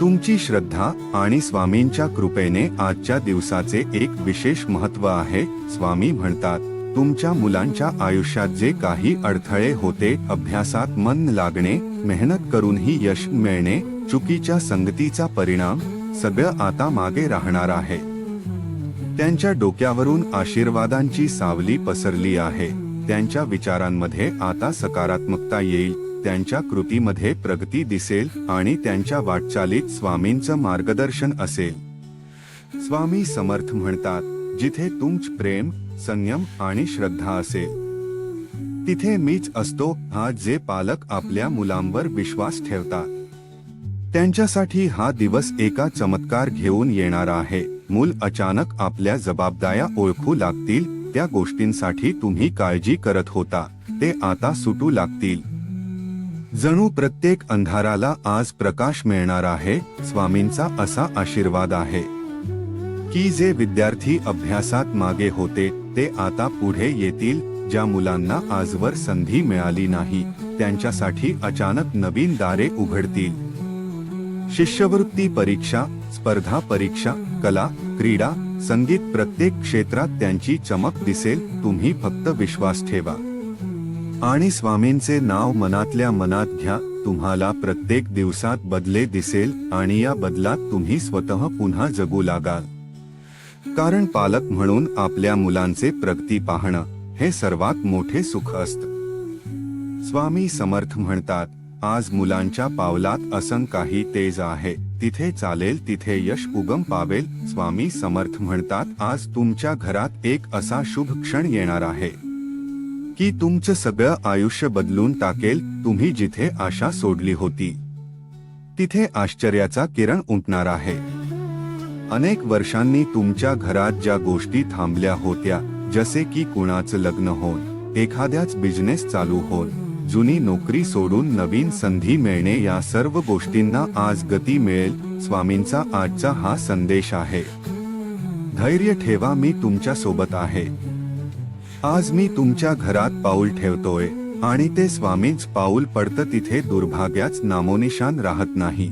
तुमची श्रद्धा आणि स्वामींच्या कृपेने आजच्या दिवसाचे एक विशेष महत्त्व आहे. स्वामी म्हणतात, तुमच्या मुलांच्या आयुष्यात जे काही अडथळे होते, अभ्यासात मन लागणे, मेहनत करूनही यश मिळणे, चुकीच्या संगतीचा परिणाम, सगळं आता मागे राहणार आहे. त्यांच्या डोक्यावरून आशीर्वादांची सावली पसरली आहे. त्यांच्या विचारांमध्ये आता सकारात्मकता येईल, त्यांच्या कृतीमध्ये प्रगती दिसेल आणि त्यांच्या वाटचालीत स्वामींचं मार्गदर्शन असेल. स्वामी समर्थ म्हणतात, जिथे तुमचं प्रेम, संयम आणि श्रद्धा असेल तिथे मीच असतो. हा जे पालक आपल्या मुलांवर विश्वास ठेवतात त्यांच्यासाठी हा दिवस एका चमत्कार घेऊन येणार आहे. मूल अचानक आपल्या जबाबदाऱ्या ओळखू लागतील. त्या गोष्टींसाठी तुम्ही काळजी करत होता ते आता सुटू लागतील. जणू प्रत्येक अंधाराला आज प्रकाश मिळणार आहे. स्वामींचा असा आशीर्वाद आहे की जे विद्यार्थी अभ्यासात मागे होते ते आता पुढे येतील. ज्या मुलांना आजवर संधी मिळाली नाही त्यांच्यासाठी अचानक नवीन दारे उघडतील. शिष्यवृत्ती परीक्षा, स्पर्धा परीक्षा, कला, क्रीडा, संगीत, प्रत्येक क्षेत्रात त्यांची चमक दिसेल. तुम्ही फक्त विश्वास ठेवा आणि स्वामींचे नाव मनातल्या मनात घ्या. तुम्हाला प्रत्येक दिवसात बदले दिसेल आणि या बदलात तुम्ही स्वतः पुन्हा जगू लागाल. कारण पालक म्हणून आपल्या मुलांचे प्रगती पाहणं हे सर्वात मोठे सुख असतं. स्वामी समर्थ म्हणतात, आज मुलांच्या पावलात असं काही तेज आहे, तिथे चालेल तिथे यश उगम पावेल. स्वामी समर्थ म्हणतात, आज तुमच्या घरात एक असा शुभ क्षण येणार आहे की तुमचं सगळं आयुष्य बदलून टाकेल. तुम्ही जिथे आशा सोडली होती तिथे आश्चर्याचा किरण उमटणार आहे. अनेक वर्षांनी तुमच्या घरात ज्या गोष्टी थांबल्या होत्या, जसे की कुणाचं लग्न होण, एखाद्याच बिझनेस चालू होण, जुनी नोकरी सोडून नवीन संधी मिळणे, या सर्व गोष्टींना आज गती मिळेल. स्वामींचा आजचा हा संदेश आहे, धैर्य ठेवा, मी तुमच्या सोबत आहे. आज मी तुमच्या घरात पाऊल ठेवतोय आणि ते स्वामींच पाऊल पडतं तिथे दुर्भाग्याच नामोनिशान राहत नाही.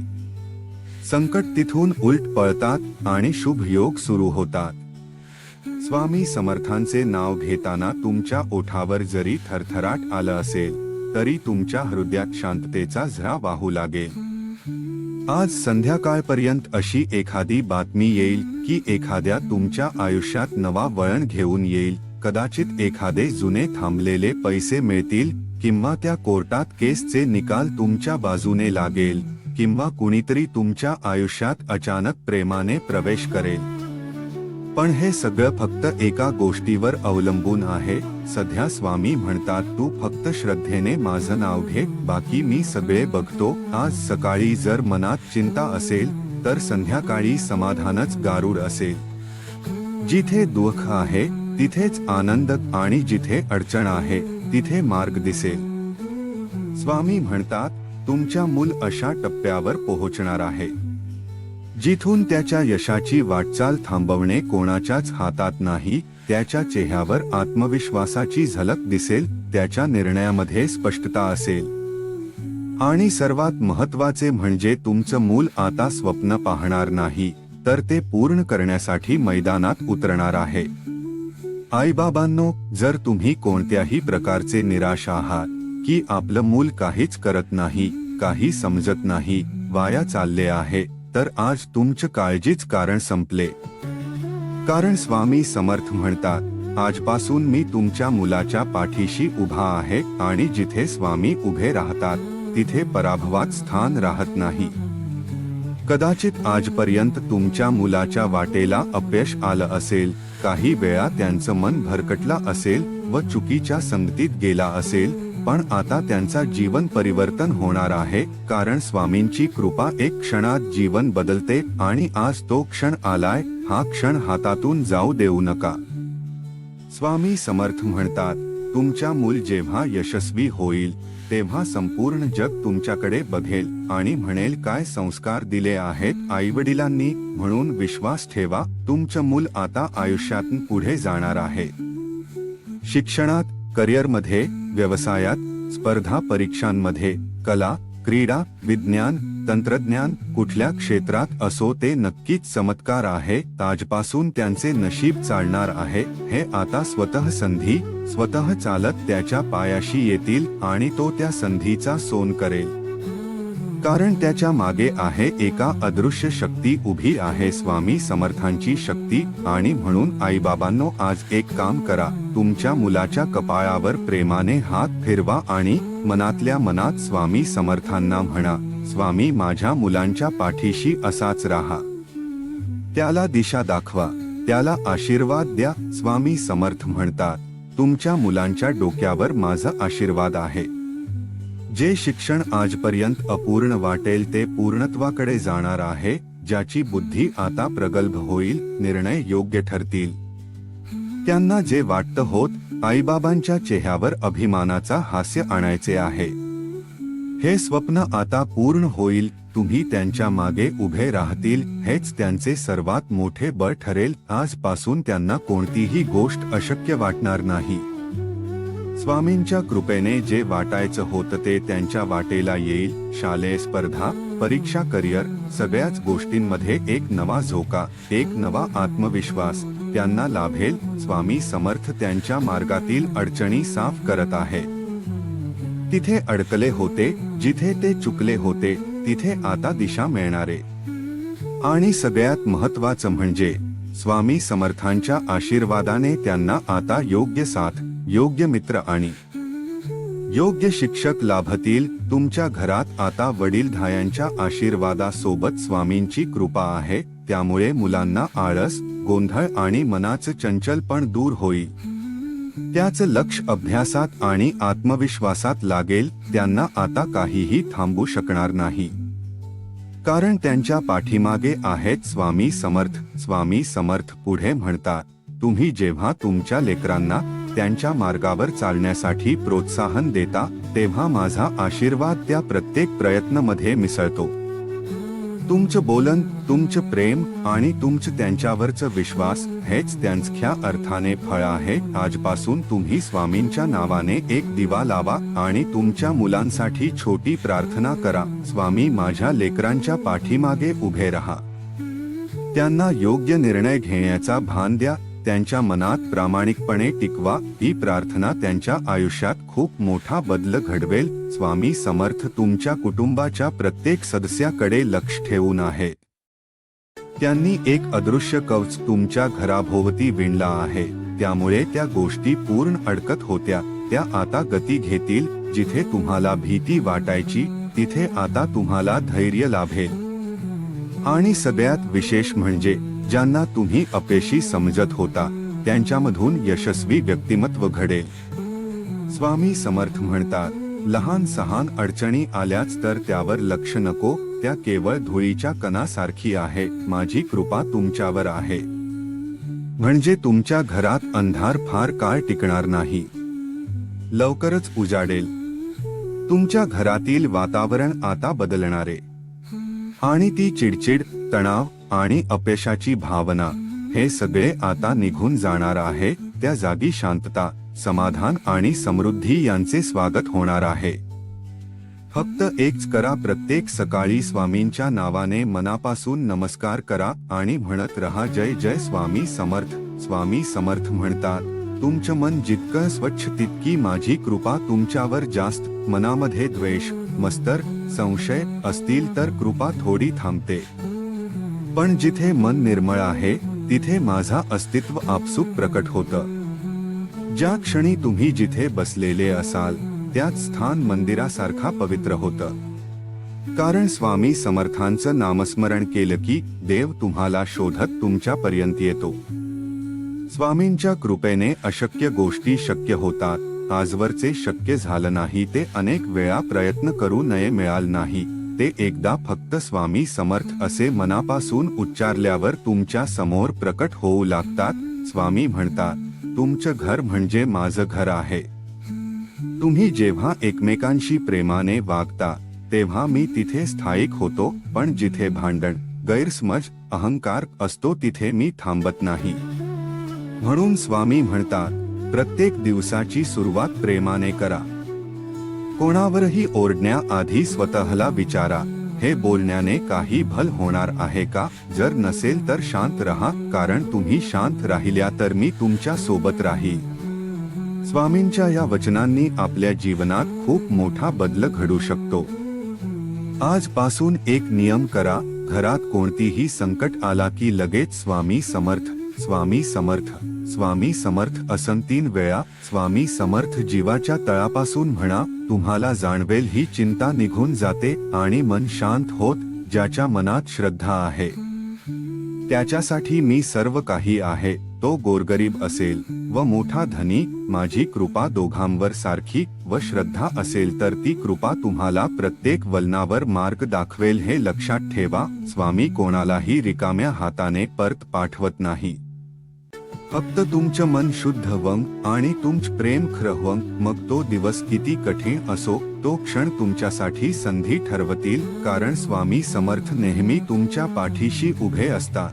संकट तिथून उलट पळतात आणि शुभ योग सुरू होतात. स्वामी समर्थांचे नाव घेताना तुमच्या ओठावर जरी थरथराट आलं असेल तरी तुमच्या हृदयात शांततेचा झरा वाहू लागेल. आज संध्याकाळपर्यंत अशी एखादी बातमी येईल की एखाद्या तुमच्या आयुष्यात नवा वळण घेऊन येईल. कदाचित एखादे जुने थांबलेले पैसे मिळतील किंवा त्या कोर्टात केसचे निकाल तुमच्या बाजूने लागेल किंवा कुणीतरी तुमच्या आयुष्यात अचानक प्रेमाने प्रवेश करेल. पण हे सगळं फक्त एका गोष्टीवर अवलंबून आहे. सध्या स्वामी म्हणतात, तू फक्त श्रद्धेने माझं नाव घे, बाकी मी सगळे बघतो. आज सकाळी जर मनात चिंता असेल तर संध्याकाळी समाधानच गारुड असेल. जिथे दुःख आहे तिथेच आनंद आणि जिथे अडचण आहे तिथे मार्ग दिसेल. स्वामी म्हणतात, तुमच्या मूल अशा टप्प्यावर पोहोचणार आहे जिथून त्याच्या यशाची वाटचाल थांबवणे कोणाच्याच हातात नाही. त्याच्या चेहऱ्यावर आत्मविश्वासाची झलक दिसेल, त्याच्या निर्णयामध्ये स्पष्टता असेल आणि सर्वात महत्त्वाचे म्हणजे तुमचं मूल आता स्वप्न पाहणार नाही तर ते पूर्ण करण्यासाठी मैदानात उतरणार आहे. आईबाबांनो, जर तुम्ही कोणत्याही प्रकारचे निराश आहात की आपलं मूल काहीच करत नाही, काही समजत नाही, वाया चालले आहे, तर आज तुमचं काळजीच कारण संपले. कारण स्वामी समर्थ म्हणतात, आजपासून मी तुमच्या मुलाच्या पाठीशी उभा आहे आणि जिथे स्वामी उभे राहतात तिथे पराभवात स्थान राहत नाही. कदाचित आजपर्यंत तुमच्या मुलाच्या वाटेला अपयश आलं असेल, काही वेळा त्यांचं मन भरकटला असेल व चुकीच्या संगतीत गेला असेल, पण आता त्यांचा जीवन परिवर्तन होणार आहे. कारण स्वामींची कृपा एक क्षणात जीवन बदलते आणि आज तो क्षण आलाय. हा क्षण हातातून जाऊ देऊ नका. स्वामी समर्थ म्हणतात, तुमच्या मूल जेव्हा यशस्वी होईल तेव्हा संपूर्ण जग तुमच्याकडे बघेल आणि म्हणेल काय संस्कार दिले आहेत आईवडिलांनी. म्हणून विश्वास ठेवा, तुमचं मूल आता आयुष्यात पुढे जाणार आहे. शिक्षणात, करिअरमध्ये, व्यवसायात, स्पर्धा परीक्षांमध्ये, कला, क्रीडा, विज्ञान, तंत्रज्ञान, कुठल्या क्षेत्रात असो ते नक्कीच चमत्कार आहे. आजपासून त्यांचे नशीब चालणार आहे. हे आता स्वतः चालत त्याच्या पायाशी येतील आणि तो त्या संधीचा सोन करेल. कारण त्याच्या मागे आहे एका अदृश्य शक्ती उभी आहे, स्वामी समर्थांची शक्ती. आणि म्हणून आईबाबांनो, आज एक काम करा, तुमच्या मुलाच्या कपाळावर प्रेमाने हात फिरवा आणि मनातल्या मनात स्वामी समर्थांना म्हणा, स्वामी माझ्या मुलांच्या पाठीशी असाच राहा. त्याला दिशा दाखवा, त्याला आशीर्वाद द्या. स्वामी समर्थ म्हणतात, तुमच्या मुलांच्या डोक्यावर माझा आशीर्वाद आहे. जे शिक्षण आजपर्यंत अपूर्ण वाटेल ते पूर्णत्वाकडे जाणार आहे. ज्याची बुद्धी आता प्रगल्भ होईल, निर्णय योग्य ठरतील. त्यांना जे वाटतं होत, आईबाबांच्या चेहऱ्यावर अभिमानाचा हास्य आणायचे आहे. हे स्वप्न आता पूर्ण होईल. तुम्ही त्यांच्या मागे उभे राहतील, हेच त्यांचे सर्वात मोठे बळ ठरेल. आजपासून त्यांना कोणतीही गोष्ट अशक्य वाटणार नाही. स्वामींच्या कृपेने जे वाटायचं होतं ते त्यांच्या वाटेला येईल. शालेय स्पर्धा, परीक्षा, करिअर, सगळ्याच गोष्टींमध्ये एक नवा झोका, एक नवा आत्मविश्वास त्यांना लाभेल. स्वामी समर्थ त्यांच्या मार्गातील अडचणी साफ करत आहे. तिथे अडकले होते, जिथे ते चुकले होते, तिथे आता दिशा मिळणारे. आणि सगळ्यात महत्त्वाचं म्हणजे स्वामी समर्थांच्या आशीर्वादाने त्यांना आता योग्य साथ, योग्य मित्र आणि योग्य शिक्षक लाभतील. तुमच्या घरात आता वडीलधाऱ्यांच्या आशीर्वादासोबत स्वामींची कृपा आहे. त्यामुळे मुलांना आळस, गोंधळ आणि मनाचं चंचलपण दूर होईल. त्याचं लक्ष अभ्यासात आणि आत्मविश्वासात लागेल. त्यांना आता काहीही थांबू शकणार नाही, कारण त्यांच्या पाठीमागे आहेत स्वामी समर्थ. स्वामी समर्थ पुढे म्हणतात, तुम्ही जेव्हा तुमच्या लेकरांना त्यांच्या मार्गावर चालण्यासाठी प्रोत्साहन देता, तेव्हा माझा आशीर्वाद त्या प्रत्येक प्रयत्नामध्ये मिसळतो. तुमचं बोलन, तुमचं प्रेम आणि तुमचं त्यांच्यावरचं विश्वास हेच त्यांच्या अर्थाने फळ आहे. आजपासून तुम्ही स्वामींच्या नावाने एक दिवा लावा आणि तुमच्या मुलांसाठी छोटी प्रार्थना करा. स्वामी माझ्या लेकरांच्या पाठीमागे उभे राहा. त्यांना योग्य निर्णय घेण्याचा भान द्या. त्यांच्या मनात प्रामाणिकपणे टिकवा. ही प्रार्थना त्यांच्या आयुष्यात खूप मोठा बदल घडवेल. स्वामी समर्थ तुमच्या कुटुंबाच्या प्रत्येक सदस्याकडे लक्ष ठेवून आहेत. त्यांनी एक अदृश्य कवच तुमच्या घराभोवती विणला आहे. त्यामुळे त्या गोष्टी पूर्ण अडकत होत्या, त्या आता गती घेतील. जिथे तुम्हाला भीती वाटायची, तिथे आता तुम्हाला धैर्य लाभेल. आणि सगळ्यात विशेष म्हणजे ज्यांना तुम्ही अपयशी समजत होता, त्यांच्यामधून यशस्वी व्यक्तिमत्व घडेल. स्वामी समर्थ म्हणतात, लहान सहान अडचणी आल्याच तर त्यावर लक्ष नको. त्या केवळ धुळीच्या कणासारखी आहे. माझी कृपा तुमच्यावर आहे. म्हणजे तुमच्या घरात अंधार फार काळ टिकणार नाही, लवकरच उजाडेल. तुमच्या घरातील वातावरण आता बदलणारे. आणि ती चिडचिड, तणाव आणि अपयशाची भावना, हे सगळे आता निघून जाणार आहे. त्या जागी शांतता, समाधान आणि समृद्धी यांचे स्वागत होणार आहे. फक्त एकच करा, प्रत्येक सकाळी स्वामींच्या नावाने मनापासून नमस्कार करा आणि म्हणत रहा, जय जय स्वामी समर्थ. स्वामी समर्थ म्हणतात, तुमचं मन जितकं स्वच्छ तितकी माझी कृपा तुमच्यावर जास्त. मनामध्ये द्वेष, मत्सर, संशय असतील तर कृपा थोडी थांबते, पण जिथे मन निर्मळ आहे तिथे माझा अस्तित्व आपसूक प्रकट होतं. ज्या क्षणी तुम्ही जिथे बसलेले असाल त्याच स्थान मंदिरासारखा पवित्र होतं. कारण स्वामी समर्थांचं नामस्मरण केलं की देव तुम्हाला शोधत तुमच्यापर्यंत येतो. स्वामींच्या कृपेने अशक्य गोष्टी शक्य होतात. आजवरचे शक्य झालं नाही ते अनेक वेळा प्रयत्न करू नये मिळाल नाही, ते एकदा फक्त स्वामी समर्थ असे मनापासून उच्चारल्यावर तुमच्या समोर प्रकट होऊ लागतात. स्वामी म्हणतात, तुमचं घर म्हणजे माझं घर आहे. तुम्ही जेव्हा एकमेकांशी प्रेमाने वागता तेव्हा मी तिथे स्थायिक होतो, पण जिथे भांडण, गैरसमज, अहंकार असतो तिथे मी थांबत नाही. म्हणून स्वामी म्हणतात, प्रत्येक दिवसाची सुरुवात प्रेमाने करा. कोणावरही ओरडण्याआधी स्वतःला विचारा, हे बोलण्याने काही भल होणार आहे का? जर नसेल तर शांत रहा, कारण तुम्ही शांत राहिल्या तर मी तुमच्या सोबत राहील. स्वामींच्या या वचनांनी आपल्या जीवनात खूप मोठा बदल घडू शकतो. आजपासून एक नियम करा, घरात कोणतीही संकट आला की लगेच स्वामी समर्थ, स्वामी समर्थ, स्वामी समर्थ असं 3 वेळा स्वामी समर्थ जीवाच्या तळापासून म्हणा. तुम्हाला जाणवेल ही चिंता निघून जाते आणि मन शांत होत. ज्याच्या मनात श्रद्धा आहे त्याच्यासाठी मी सर्व काही आहे. तो गोरगरीब असेल व मोठा धनी, माझी कृपा दोघांवर सारखी व श्रद्धा असेल तर ती कृपा तुम्हाला प्रत्येक वलनावर मार्ग दाखवेल. हे लक्षात ठेवा, स्वामी कोणालाही रिकाम्या हाताने परत पाठवत नाही. फक्त तुमचं मन शुद्ध व्हावं आणि तुमचं प्रेम खरं व्हावं. मग तो दिवस किती कठीण असो, तो क्षण तुमच्यासाठी संधी ठरवतील, कारण स्वामी समर्थ नेहमी तुमच्या पाठीशी उभे असतात.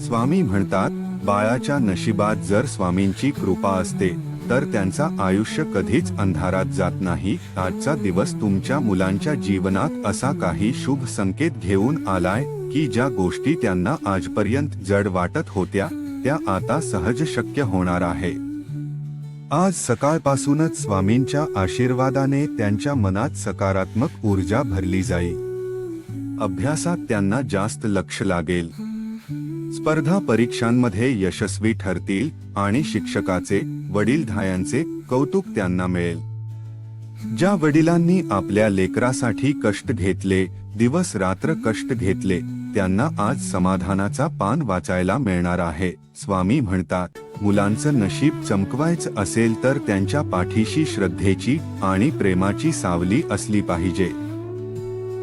स्वामी म्हणतात, बाळाच्या नशिबात जर स्वामींची कृपा असते तर त्यांचा आयुष्य कधीच अंधारात जात नाही. आजचा दिवस तुमच्या मुलांच्या जीवनात असा काही शुभ संकेत घेऊन आलाय की ज्या गोष्टी त्यांना आजपर्यंत जड वाटत होत्या त्या आता सहज शक्य होणार आहे. आज सकाळपासूनच स्वामींच्या आशीर्वादाने त्यांच्या मनात सकारात्मक ऊर्जा भरली जाईल. अभ्यासात त्यांना जास्त लक्ष लागेल. स्पर्धा परीक्षांमध्ये यशस्वी ठरतील आणि शिक्षकाचे, वडीलधायांचे कौतुक त्यांना मिळेल. ज्या वडिलांनी आपल्या लेकरासाठी कष्ट घेतले, दिवस रात्र कष्ट घेतले, त्यांना आज समाधानाचा पान वाचायला मिळणार आहे. स्वामी म्हणतात, मुलांचं नशीब चमकवायचं असेल तर त्यांच्या पाठीशी श्रद्धेची आणि प्रेमाची सावली असली पाहिजे.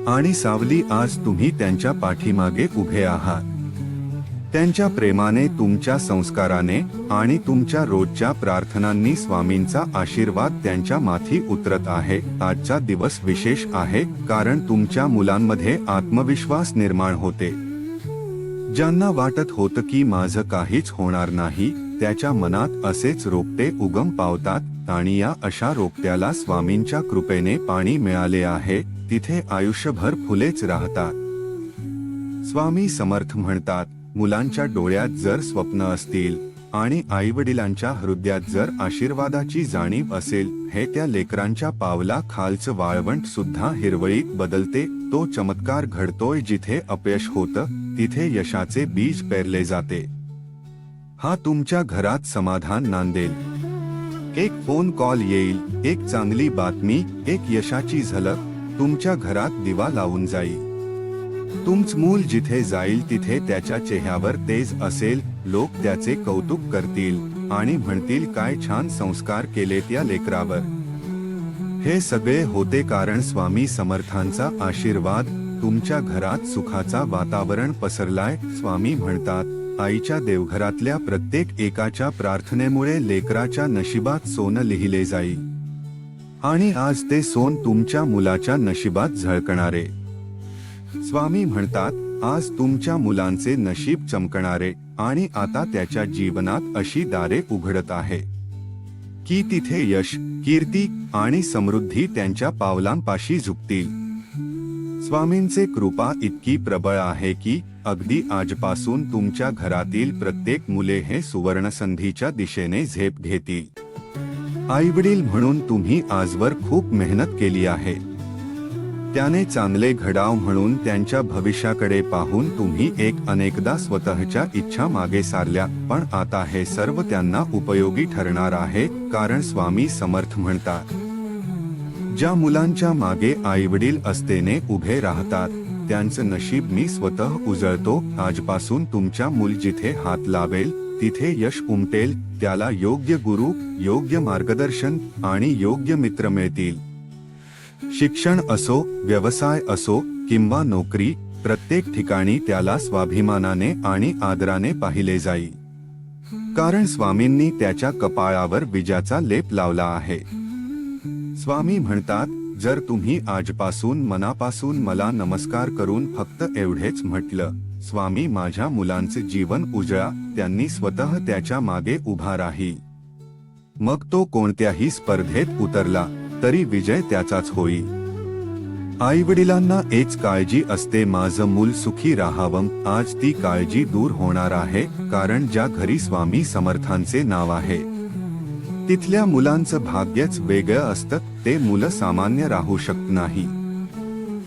आणि सावली आज तुम्ही त्यांच्या पाठीमागे उभे आहात. त्यांच्या प्रेमाने, तुमच्या संस्काराने आणि तुमच्या रोजच्या प्रार्थनांनी स्वामींचा आशीर्वाद त्यांच्या माथी उतरत आहे. आजचा दिवस विशेष आहे कारण तुमच्या मुलांमध्ये आत्मविश्वास निर्माण होते. ज्यांना वाटत होतं की माझं काहीच होणार नाही, त्याच्या मनात असेच रोपटे उगम पावतात आणि या अशा रोपट्याला स्वामींच्या कृपेने पाणी मिळाले आहे, तिथे आयुष्यभर फुलेच राहतात. स्वामी समर्थ म्हणतात, मुलांच्या डोळ्यात जर स्वप्न असतील आणि आईवडिलांच्या हृदयात जर आशीर्वादाची जाणीव असेल, हे त्या लेकरांच्या पावला खालचं वाळवंट सुद्धा हिरवळीत बदलते. तो चमत्कार घडतोय जिथे अपयश होतं तिथे यशाचे बीज पेरले जाते. हा तुमच्या घरात समाधान नांदेल. एक फोन कॉल येईल, एक चांगली बातमी, एक यशाची झलक तुमच्या घरात दिवा लावून जाईल. तुमचं मूल जिथे जाईल तिथे त्याच्या चेहऱ्यावर तेज असेल. लोक त्याचे कौतुक करतील आणि म्हणतील, काय छान संस्कार केलेत या लेकरावर. हे सगळे होते कारण स्वामी समर्थांचा आशीर्वाद. तुमच्या घरात सुखाचा वातावरण पसरलाय. स्वामी म्हणतात, आईच्या देवघरातल्या प्रत्येक एकाच्या प्रार्थनेमुळे लेकराच्या नशिबात सोनं लिहिले जाईल आणि आज ते सोन तुमच्या मुलाच्या नशिबात झळकणारे. स्वामी म्हणतात, आज तुमच्या मुलांचे नशीब चमकणारे आणि आता त्याच्या जीवनात अशी दारे उघडत आहे की तिथे यश, कीर्ती आणि समृद्धी त्यांच्या पावलांपाशी झुकतील. स्वामींचे कृपा इतकी प्रबळ आहे की अगदी आजपासून तुमच्या घरातील प्रत्येक मुले हे सुवर्णसंधीच्या दिशेने झेप घेतील. आईवडील म्हणून तुम्ही आजवर खूप मेहनत केली आहे. त्याने चांगले घडाव म्हणून त्यांच्या भविष्याकडे पाहून तुम्ही अनेकदा स्वतःच्या इच्छा मागे सारल्या, पण आता हे सर्व त्यांना उपयोगी ठरणार आहे कारण स्वामी समर्थ म्हणतात, ज्या मुलांच्या मागे आईवडील आस्थेने उभे राहतात त्यांचं नशीब मी स्वतः उजळतो. आजपासून तुमच्या मूल जिथे हात लावेल तिथे यश उमटेल. त्याला योग्य गुरु, योग्य मार्गदर्शन आणि योग्य मित्र मिळतील. शिक्षण असो, व्यवसाय असो किंवा नोकरी, प्रत्येक ठिकाणी त्याला स्वाभिमानाने आणि आदराने पाहिले जाईल कारण स्वामींनी त्याच्या कपाळावर विजयाचा लेप लावला आहे. स्वामी म्हणतात, जर तुम्ही आजपासून मनापासून मला नमस्कार करून फक्त एवढेच म्हटलं, स्वामी माझ्या मुलांचे जीवन उजळा, त्यांनी स्वतः त्याच्या मागे उभा राहील. मग तो कोणत्याही स्पर्धेत उतरला तरी विजय त्याचाच होईल. आईवडिलांना एक काळजी असते, माझं मूल सुखी राहावं. आज ती काळजी दूर होणार आहे, कारण ज्या घरी स्वामी समर्थांचे नाव आहे तिथल्या मुलांचं भाग्यच वेगळं असतं. ते मुलं सामान्य राहू शकत नाही,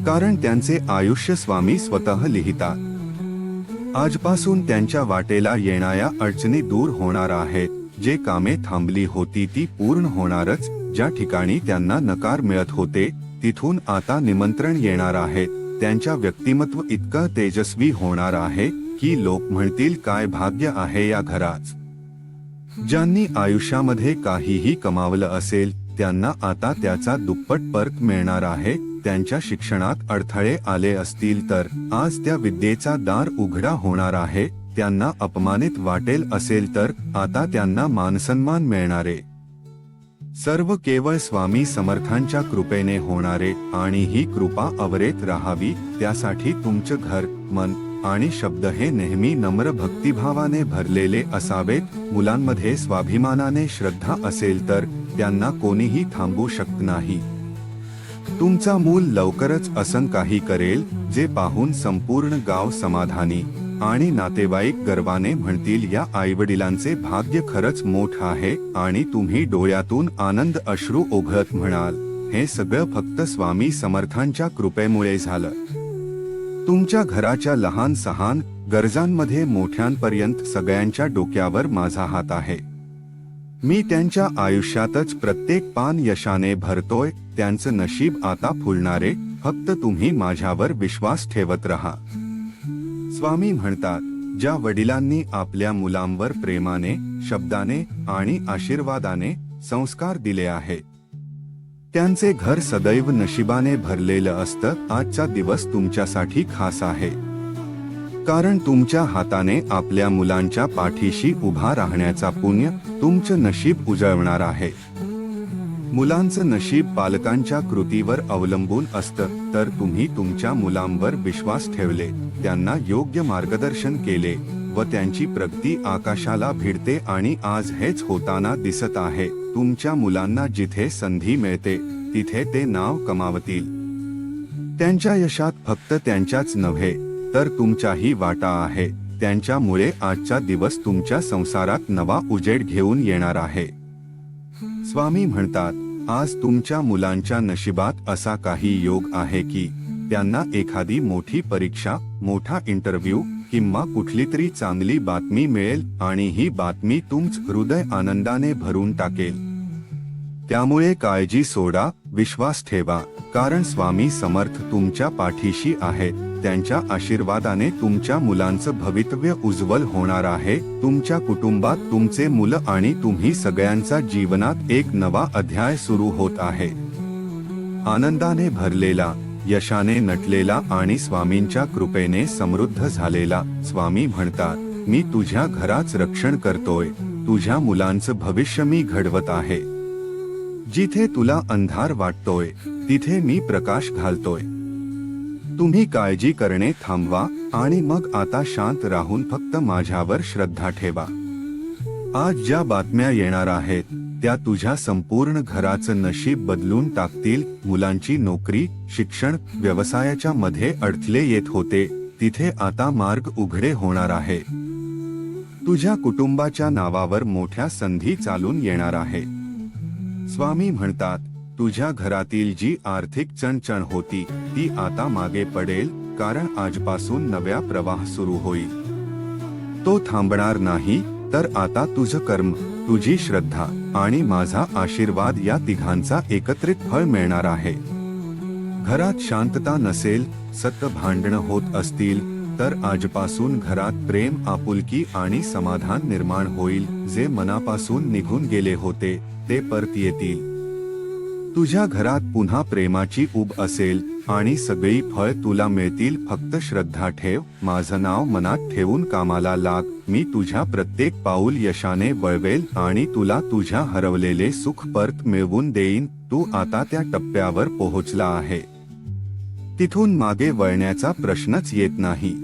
कारण त्यांचे आयुष्य स्वामी स्वतः लिहितात. आजपासून त्यांच्या वाटेला येणाऱ्या अडचणी दूर होणार आहेत. जे कामे थांबली होती ती पूर्ण होणारच. ज्या ठिकाणी त्यांना नकार मिळत होते तिथून आता निमंत्रण येणार आहे. त्यांच्या व्यक्तिमत्व इतकं तेजस्वी होणार आहे की लोक म्हणतील, काय भाग्य आहे या घराच. ज्यांनी आयुष्यामध्ये काहीही कमावलं असेल त्यांना आता त्याचा दुप्पट परत मिळणार आहे. त्यांच्या शिक्षणात अडथळे आले असतील तर आज त्या विद्येचा दार उघडा होणार आहे. त्यांना अपमानित वाटेल असेल तर आता त्यांना मानसन्मान मिळणारे. सर्व केवळ स्वामी समर्थांच्या कृपेने होणारे, आणि ही कृपा अविरत राहावी त्यासाठी तुमचं घर, मन आणि शब्द हे नेहमी नम्र भक्तिभावाने भरलेले असावेत. मुलांमध्ये स्वाभिमानाने श्रद्धा असेल तर त्यांना कोणीही थांबवू शकत नाही. तुमचा मूल लवकरच असं काही करेल जे पाहून संपूर्ण गाव समाधानी आणि नातेवाईक गर्वाने म्हणतील, या आईवडिलांचे भाग्य खरंच मोठं आहे. आणि तुम्ही डोळ्यातून आनंद अश्रू ओघळत म्हणाल, हे सगळं फक्त स्वामी समर्थांच्या कृपेमुळे झालं. तुमच्या घराच्या लहान सहान गरजांमध्ये मोठ्यांपर्यंत सगळ्यांच्या डोक्यावर माझा हात आहे. मी त्यांच्या आयुष्यातच प्रत्येक पान यशाने भरतोय. त्यांचं नशीब आता फुलणारे, फक्त तुम्ही माझ्यावर विश्वास ठेवत राहा. स्वामी म्हणतात, ज्या वडिलांनी आपल्या मुलांवर प्रेमाने, शब्दाने आणि आशीर्वादाने संस्कार दिले आहेत त्यांचे घर सदैव नशिबाने भरलेलं असतं. आजचा दिवस तुमच्यासाठी खास आहे, कारण तुमच्या हाताने आपल्या मुलांच्या पाठीशी उभा राहण्याचा पुण्य तुमचं नशीब उजळवणार आहे. मुलांचं नशीब पालकांच्या कृतीवर अवलंबून असतं. तर तुम्ही तुमच्या मुलांवर विश्वास ठेवले, त्यांना योग्य मार्गदर्शन केले व त्यांची प्रगती आकाशाला भिडते. आणि आज हेच होताना दिसत आहे. तुमच्या मुलांना जिथे संधी मिळते तिथे ते नाव कमावतील. त्यांच्या यशात फक्त त्यांच्याच नव्हे तर तुमचाही वाटा आहे. त्यांच्यामुळे आजचा दिवस तुमच्या संसारात नवा उजेड घेऊन येणार आहे. स्वामी म्हणतात, आज तुमच्या मुलांच्या नशिबात असा काही योग आहे की त्यांना एखादी मोठी परीक्षा, मोठा इंटरव्ह्यू किंवा कुठली तरी चांगली बातमी मिळेल आणि ही बातमी तुमचं हृदय आनंदाने भरून टाकेल. त्यामुळे काळजी सोडा, विश्वास ठेवा, कारण स्वामी समर्थ तुमच्या पाठीशी आहेत. त्यांच्या आशीर्वादाने तुमच्या मुलांचं भवितव्य उज्ज्वल होणार आहे. तुमच्या कुटुंबात तुमचे मुलं आणि तुम्ही सगळ्यांचा जीवनात एक नवा अध्याय सुरू होत आहे. आनंदाने भरलेला, यशाने नटलेला आणि स्वामींच्या कृपेने समृद्ध झालेला. स्वामी म्हणतात, मी तुझ्या घराचं रक्षण करतोय. तुझ्या मुलांचं भविष्य मी घडवत आहे. जिथे तुला अंधार वाटतोय तिथे मी प्रकाश घालतोय. तुम्ही काळजी करणे थांबवा आणि मग आता शांत राहून फक्त माझ्यावर श्रद्धा ठेवा. आज ज्या बातम्या येणार आहेत त्या तुझ्या संपूर्ण घराचं नशीब बदलून टाकतील. मुलांची नोकरी, शिक्षण, व्यवसायाच्या मध्ये अडथळे येत होते तिथे आता मार्ग उघडे होणार आहे. तुझ्या कुटुंबाच्या नावावर मोठ्या संधी चालून येणार आहे. स्वामी म्हणतात, तुझ्या घरातील जी आर्थिक चणचण होती ती आता मागे पडेल, कारण आजपासून नव्या प्रवाह सुरू होईल. तो थांबणार नाही. तर आता तुझं कर्म, तुझी श्रद्धा आणि माझा आशीर्वाद या तिघांचा एकत्रित फळ मिळणार आहे. घरात शांतता नसेल, सतत भांडणं होत असतील तर आजपासून घरात प्रेम, आपुलकी आणि समाधान निर्माण होईल. जे मनापासून निघून गेले होते ते परत येतील. तुझ्या घरात पुन्हा प्रेमाची ऊब असेल, आणि सगळी फळ तुला मिळतील. फक्त श्रद्धा ठेव, माझं नाव मनात ठेवून कामाला लाग. मी तुझ्या प्रत्येक पाऊल यशाने वळवेल आणि तुला तुझ्या हरवलेले सुख परत मिळवून देईन. तू आता त्या टप्प्यावर पोहोचला आहे, तिथून मागे वळण्याचा प्रश्नच येत नाही.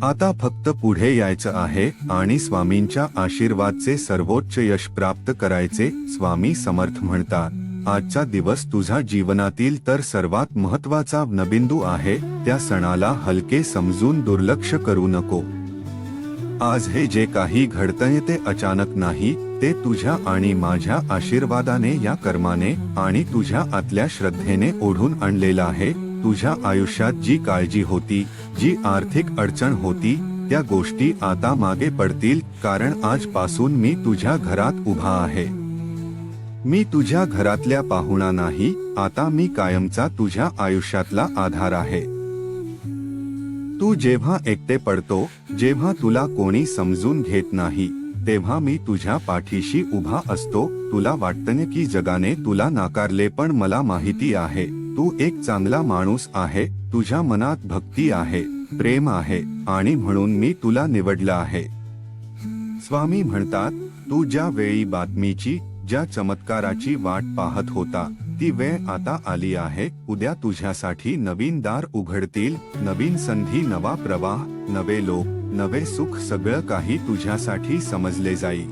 आता फक्त पुढे यायचं आहे आणि स्वामींच्या आशीर्वादचे सर्वोच्च यश प्राप्त करायचे. स्वामी समर्थ म्हणतात, आजचा दिवस तुझ्या जीवनातील तर सर्वात महत्त्वाचा बिंदू आहे. त्या सणाला हलके समजून दुर्लक्ष करू नको. आज हे जे काही घडतंय ते अचानक नाही, ते तुझ्या आणि माझ्या आशीर्वादाने, या कर्माने आणि तुझ्या आतल्या श्रद्धेने ओढून आणलेलं आहे. तुझ्या आयुष्यात जी काळजी होती, जी आर्थिक अडचण होती, त्या गोष्टी आता मागे पडतील. कारण आजपासून मी तुझ्या घरात उभा आहे. मी तुझ्या घरातल्या पाहुणा नाही, आता मी कायमचा तुझ्या आयुष्यातला आधार आहे. तू जेव्हा एकटे पडतो, जेव्हा तुला कोणी समजून घेत नाही, तेव्हा मी तुझ्या पाठीशी उभा असतो. तुला वाटतं की जगाने तुला नाकारले, पण मला माहिती आहे तू एक चांगला माणूस आहे. तुझ्या मनात भक्ती आहे, प्रेम आहे आणि म्हणून मी तुला निवडलं आहे. स्वामी म्हणतात, तू ज्या वेळी बातमीची, ज्या चमत्काराची वाट पाहत होता, ती वेळ आता आली आहे. उद्या तुझ्यासाठी नवीन दार उघडतील, नवीन संधी, नवा प्रवाह, नवे लोक, नवे सुख. सगळं काही तुझ्यासाठी समजले जाईल.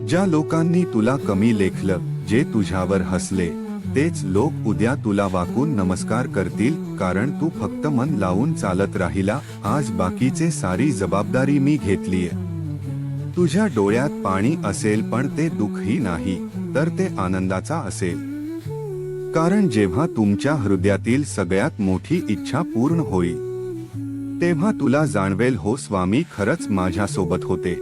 ज्या लोकांनी तुला कमी लेखलं, जे तुझ्यावर हसले, तेच लोक उद्या तुला वाकून नमस्कार करतील. कारण तू फक्त मन लावून चालत राहिला. आज बाकीचे सारी जबाबदारी मी घेतलीय. तुझ्या डोळ्यात पाणी असेल, पण ते दुःखही नाही, तर ते आनंदाचा असेल. कारण जेव्हा तुमच्या हृदयातील सगळ्यात मोठी इच्छा पूर्ण होईल, तेव्हा तुला जाणवेल, हो स्वामी खरंच माझ्यासोबत होते.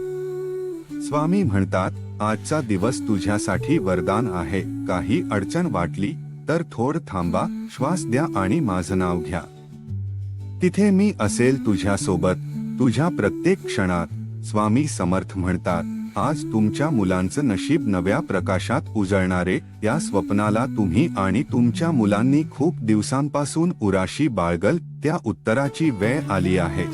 स्वामी म्हणतात, आजचा दिवस तुझ्यासाठी वरदान आहे. काही अडचण वाटली तर थोडं थांबा, श्वास द्या आणि माझं नाव घ्या. तिथे मी असेल तुझ्यासोबत, तुझ्या प्रत्येक क्षणात. स्वामी समर्थ म्हणतात, आज तुमच्या मुलांचं नशीब नव्या प्रकाशात उजळणारे. या स्वप्नाला तुम्ही आणि तुमच्या मुलांनी खूप दिवसांपासून उराशी बाळगल, त्या उत्तराची वेळ आली आहे.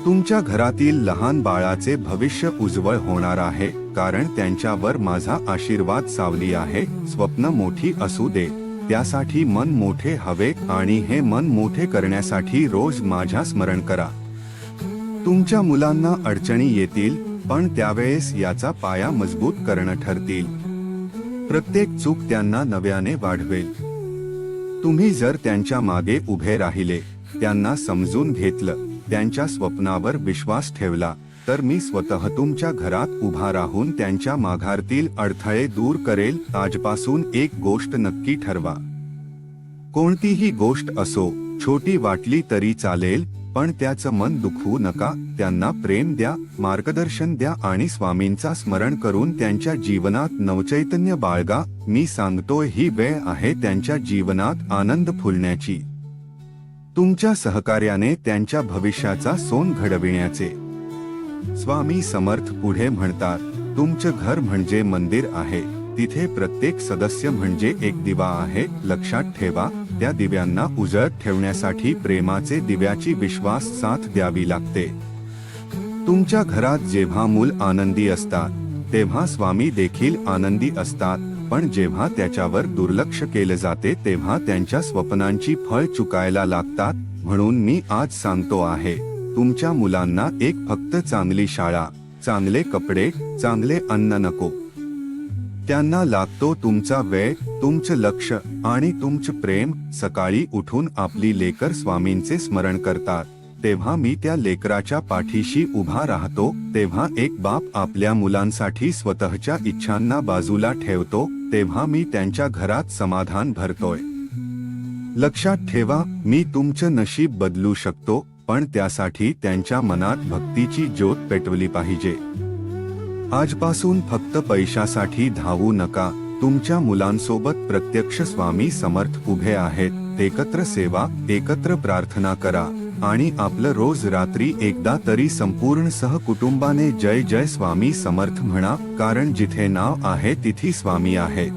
तुमच्या घरातील लहान बाळाचे भविष्य उज्ज्वल होणार आहे, कारण त्यांच्यावर माझा आशीर्वाद सावली आहे. स्वप्न मोठी असू दे, त्यासाठी मन मोठे हवे आणि हे मन मोठे करण्यासाठी रोज माझ्या स्मरण करा. तुमच्या मुलांना अडचणी येतील, पण त्यावेळेस याचा पाया मजबूत करणं ठरतील. प्रत्येक चूक त्यांना नव्याने वाढवेल. तुम्ही जर त्यांच्या मागे उभे राहिले, त्यांना समजून घेतलं, त्यांच्या स्वप्नावर विश्वास ठेवला, तर मी स्वतः तुमच्या घरात उभा राहून त्यांच्या माघारातील अडथळे दूर करेल. आजपासून एक गोष्ट नक्की ठरवा. कोणतीही गोष्ट असो, छोटी वाटली तरी चालेल, पण त्याचं मन दुखवू नका. त्यांना प्रेम द्या, मार्गदर्शन द्या आणि स्वामींचा स्मरण करून त्यांच्या जीवनात नवचैतन्य बाळगा. मी सांगतोय, ही वेळ आहे त्यांच्या जीवनात आनंद फुलण्याची. तुमच्या सहकार्याने त्यांच्या भविष्याचा सोन घडविण्याचे. स्वामी समर्थ पुढे म्हणतात, तुमचं घर म्हणजे मंदिर आहे. तिथे प्रत्येक सदस्य म्हणजे एक दिवा आहे. लक्षात ठेवा, त्या दिव्यांना उजळत ठेवण्यासाठी प्रेमाचे दिव्याची विश्वास साथ द्यावी लागते. तुमच्या घरात जेव्हा मूल आनंदी असतात, तेव्हा स्वामी देखील आनंदी असतात. पण जेव्हा त्याच्यावर दुर्लक्ष केले जाते, तेव्हा त्यांच्या स्वप्नांची फळ चुकायला लागतात. म्हणून मी आज सांगतो आहे, तुमच्या मुलांना एक फक्त चांगली शाळा, चांगले कपडे, चांगले अन्न नको. त्यांना लागतो तुमचा वेळ, तुमचं लक्ष आणि तुमचं प्रेम. सकाळी उठून आपली लेकर स्वामींचे स्मरण करतात, तेव्हा मी त्या लेकराच्या पाठीशी उभा राहतो. तेव्हा एक बाप आपल्या मुलांसाठी स्वतःच्या इच्छांना बाजूला ठेवतो, तेव्हा मी त्यांच्या घरात समाधान भरतोय. लक्षात ठेवा, मी तुमचं नशीब बदलू शकतो, पण त्यासाठी त्यांच्या मनात भक्तीची ज्योत पेटवली पाहिजे. आजपासून फक्त पैशासाठी धावू नका. तुमच्या मुलांसोबत प्रत्यक्ष स्वामी समर्थ उभे आहेत. एकत्र सेवा, एकत्र प्रार्थना करा आणि आपलं रोज रात्री एकदा तरी संपूर्ण सहकुटुंबाने जय जय स्वामी समर्थ म्हणा. कारण जिथे नाव आहे तिथे स्वामी आहे.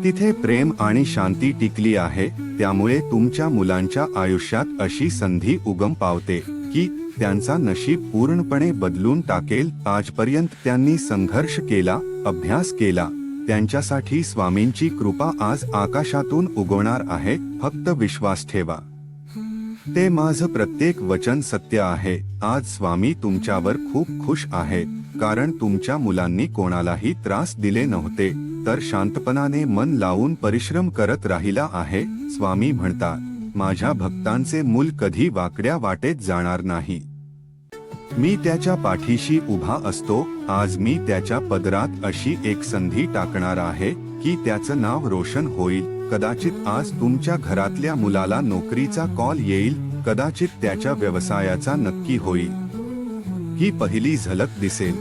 तिथे प्रेम आणि शांती टिकली आहे, त्यामुळे तुमच्या मुलांच्या आयुष्यात अशी संधी उगम पावते की त्यांचा नशीब पूर्णपणे बदलून टाकेल. आजपर्यंत त्यांनी संघर्ष केला, अभ्यास केला, त्यांच्यासाठी स्वामींची कृपा आज आकाशातून उगवणार आहे. फक्त विश्वास ठेवा. ते माझं प्रत्येक वचन सत्य आहे. आज स्वामी तुमच्यावर खूप खुश आहेत, कारण तुमच्या मुलांनी कोणालाही त्रास दिले नव्हते, तर शांतपणाने मन लावून परिश्रम करत राहिला आहे. स्वामी म्हणतात, माझ्या भक्तांचे मूल कधी वाकड्या वाटेत जाणार नाही. मी त्याच्या पाठीशी उभा असतो. आज मी त्याच्या पदरात अशी एक संधी टाकणार आहे की त्याचं नाव रोशन होईल. कदाचित आज तुमच्या घरातल्या मुलाला नोकरीचा कॉल येईल, कदाचित त्याच्या व्यवसायाचा नक्की होईल. ही पहिली झलक दिसेल.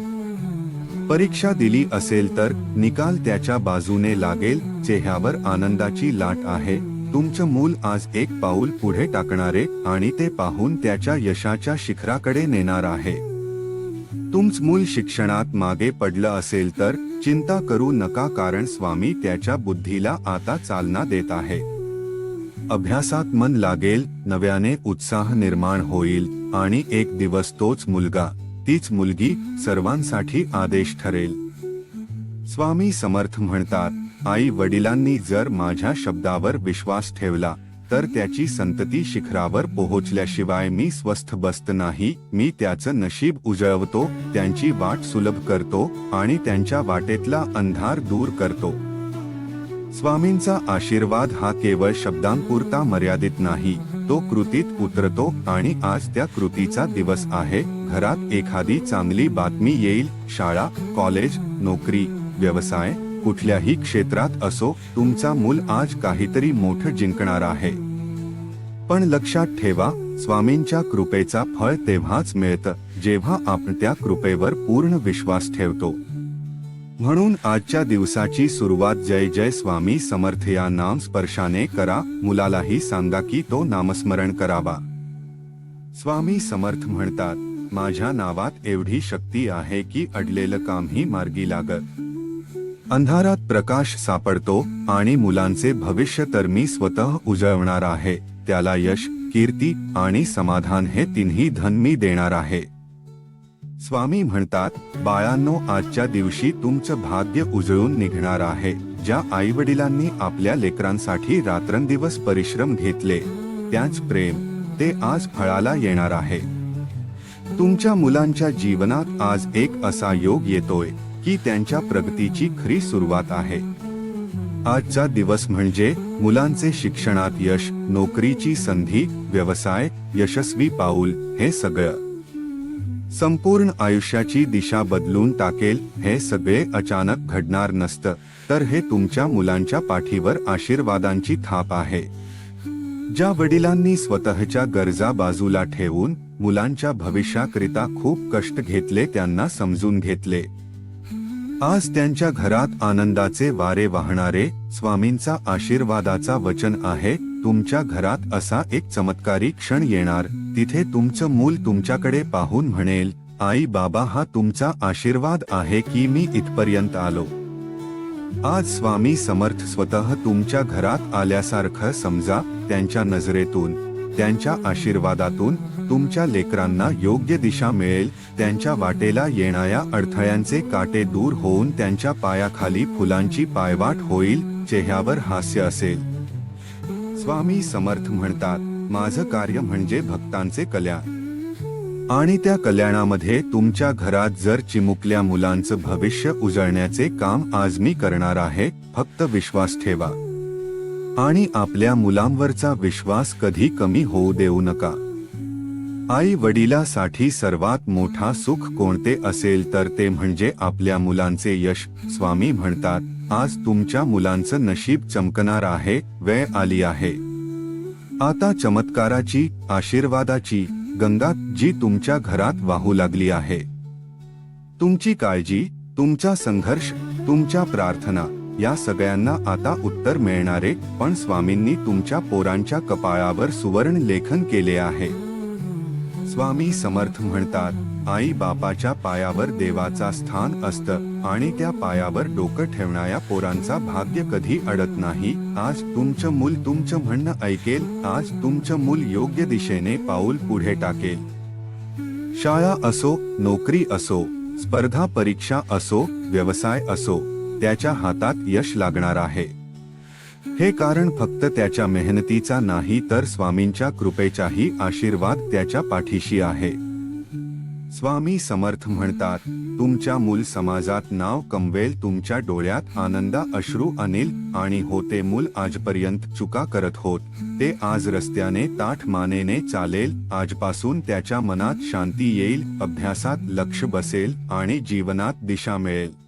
परीक्षा दिली असेल तर निकाल त्याच्या बाजूने लागेल. चेहऱ्यावर आनंदाची लाट आहे. तुमचं मूल आज एक पाऊल पुढे टाकणारे आणि ते पाहून त्याच्या यशाच्या शिखराकडे नेणार आहे. तुमचं मूल शिक्षणात मागे पडलं असेल तर चिंता करू नका, कारण स्वामी त्याच्या बुद्धीला आता चालना देत आहे. अभ्यासात मन लागेल, नव्याने उत्साह निर्माण होईल आणि एक दिवस तोच मुलगा, तीच मुलगी सर्वांसाठी आदेश ठरेल. स्वामी समर्थ म्हणतात, आई वडिलांनी जर माझ्या शब्दावर विश्वास ठेवला तर त्याची संतती शिखरावर पोहोचल्याशिवाय मी स्वस्थ बसत नाही. मी त्याचं नशीब उजळवतो, त्यांची वाट सुलभ करतो आणि त्यांच्या वाटेतला अंधार दूर करतो. स्वामींचा आशीर्वाद हा केवळ शब्दांपुरता मर्यादित नाही, तो कृतीत उतरतो आणि आज त्या कृतीचा दिवस आहे. घरात एखादी चांगली बातमी येईल. शाळा, कॉलेज, नोकरी, व्यवसाय, कुठल्याही क्षेत्रात असो, तुमचा मूल आज काहीतरी मोठं जिंकणार आहे. पण लक्षात ठेवा, स्वामींच्या कृपेचा फळ तेव्हाच मिळतं जेव्हा आपण त्या कृपेवर पूर्ण विश्वास ठेवतो. म्हणून आजच्या दिवसाची सुरुवात जय जय स्वामी समर्थ या नाम स्पर्शाने करा. मुलालाही सांगा की तो नामस्मरण करावा. स्वामी समर्थ म्हणतात, माझ्या नावात एवढी शक्ती आहे की अडलेलं कामही मार्गी लागत. अंधारात प्रकाश सापडतो आणि मुलांचे भविष्य तर मी स्वतः उजळवणार आहे. त्याला यश, कीर्ती आणि समाधान हे तिन्ही धन मी देणार आहे. स्वामी म्हणतात, बाळांनो, आजच्या दिवशी तुमचं भाग्य उजळून निघणार आहे. ज्या आईवडिलांनी आपल्या लेकरांसाठी रात्रंदिवस परिश्रम घेतले, त्याच प्रेम ते आज फळाला येणार आहे. तुमच्या मुलांच्या जीवनात आज एक असा योग येतोय की त्यांच्या प्रगतीची खरी सुरुवात आहे. आजचा दिवस म्हणजे मुलांचे शिक्षणात यश, नोकरीची संधी, व्यवसाय, यशस्वी पाऊल, हे सगळं संपूर्ण आयुष्याची दिशा बदलून टाकेल. हे सगळे अचानक घडणार नसतं, तर हे तुमच्या मुलांच्या पाठीवर आशीर्वादांची थाप आहे. ज्या वडिलांनी स्वतःच्या गरजा बाजूला ठेवून मुलांच्या भविष्याकरिता खूप कष्ट घेतले, त्यांना समजून घेतले. आज त्यांच्या घरात आनंदाचे वारे वाहणारे स्वामींचा आशीर्वादाचा वचन आहे. तुमच्या घरात असा एक चमत्कारी क्षण येणार, तिथे तुमचं मूल तुमच्याकडे पाहून म्हणेल, आई बाबा, हा तुमचा आशीर्वाद आहे की मी इथपर्यंत आलो. आज स्वामी समर्थ स्वतः तुमच्या घरात आल्यासारखं समजा. त्यांच्या नजरेतून, त्यांच्या आशीर्वादातून तुमच्या लेकरांना योग्य दिशा मिळेल. त्यांच्या वाटेला येणाऱ्या अडथळ्यांचे काटे दूर होऊन त्यांच्या पायाखाली फुलांची पायवाट होईल. चेहऱ्यावर हास्य असेल. स्वामी समर्थ म्हणतात, माझं कार्य म्हणजे भक्तांचे कल्याण, आणि त्या कल्याणामध्ये तुमच्या घरात जर चिमुकल्या मुलांचं भविष्य उजळण्याचे काम आज मी करणार आहे. फक्त विश्वास ठेवा आणि आपल्या मुलांवरचा विश्वास कधी कमी होऊ देऊ नका. आई वडिलासाठी सर्वात मोठा सुख कोणते असेल तर ते म्हणजे आपल्या मुलांचे यश. स्वामी म्हणतात, आज तुमच्या मुलांचं नशीब चमकणार आहे. वेळ आली आहे आता चमत्काराची, आशीर्वादाची गंगा जी तुमच्या घरात वाहू लागली आहे. तुमची काळजी, तुमचा संघर्ष, तुमच्या प्रार्थना या सगळ्यांना आता उत्तर मिळणारे. पण स्वामींनी तुमच्या पोरांच्या कपाळावर सुवर्ण लेखन केले आहे. स्वामी समर्थ म्हणतात, आई बापाच्या पायावर देवाचा स्थान असतं आणि त्या पायावर डोकं ठेवणाऱ्या पोरांचा भाग्य कधी अडत नाही. आज तुमचं मूल तुमचं म्हणणं ऐकेल. आज तुमचं मूल योग्य दिशेने पाऊल पुढे टाकेल. शाळा असो, नोकरी असो, स्पर्धा परीक्षा असो, व्यवसाय असो, त्याच्या हातात यश लागणार आहे. हे कारण फक्त त्याच्या मेहनतीचा नाही तर स्वामींच्या कृपेचाही आशीर्वाद त्याच्या पाठीशी आहे. स्वामी समर्थ म्हणतात, तुमच्या मूल समाजात नाव कमवेल. तुमच्या डोळ्यात आनंदा अश्रू आणेल आणि होते मूल आजपर्यंत चुका करत होत ते आज रस्त्याने ताठ मानेने चालेल. आजपासून त्याच्या मनात शांती येईल, अभ्यासात लक्ष बसेल आणि जीवनात दिशा मिळेल.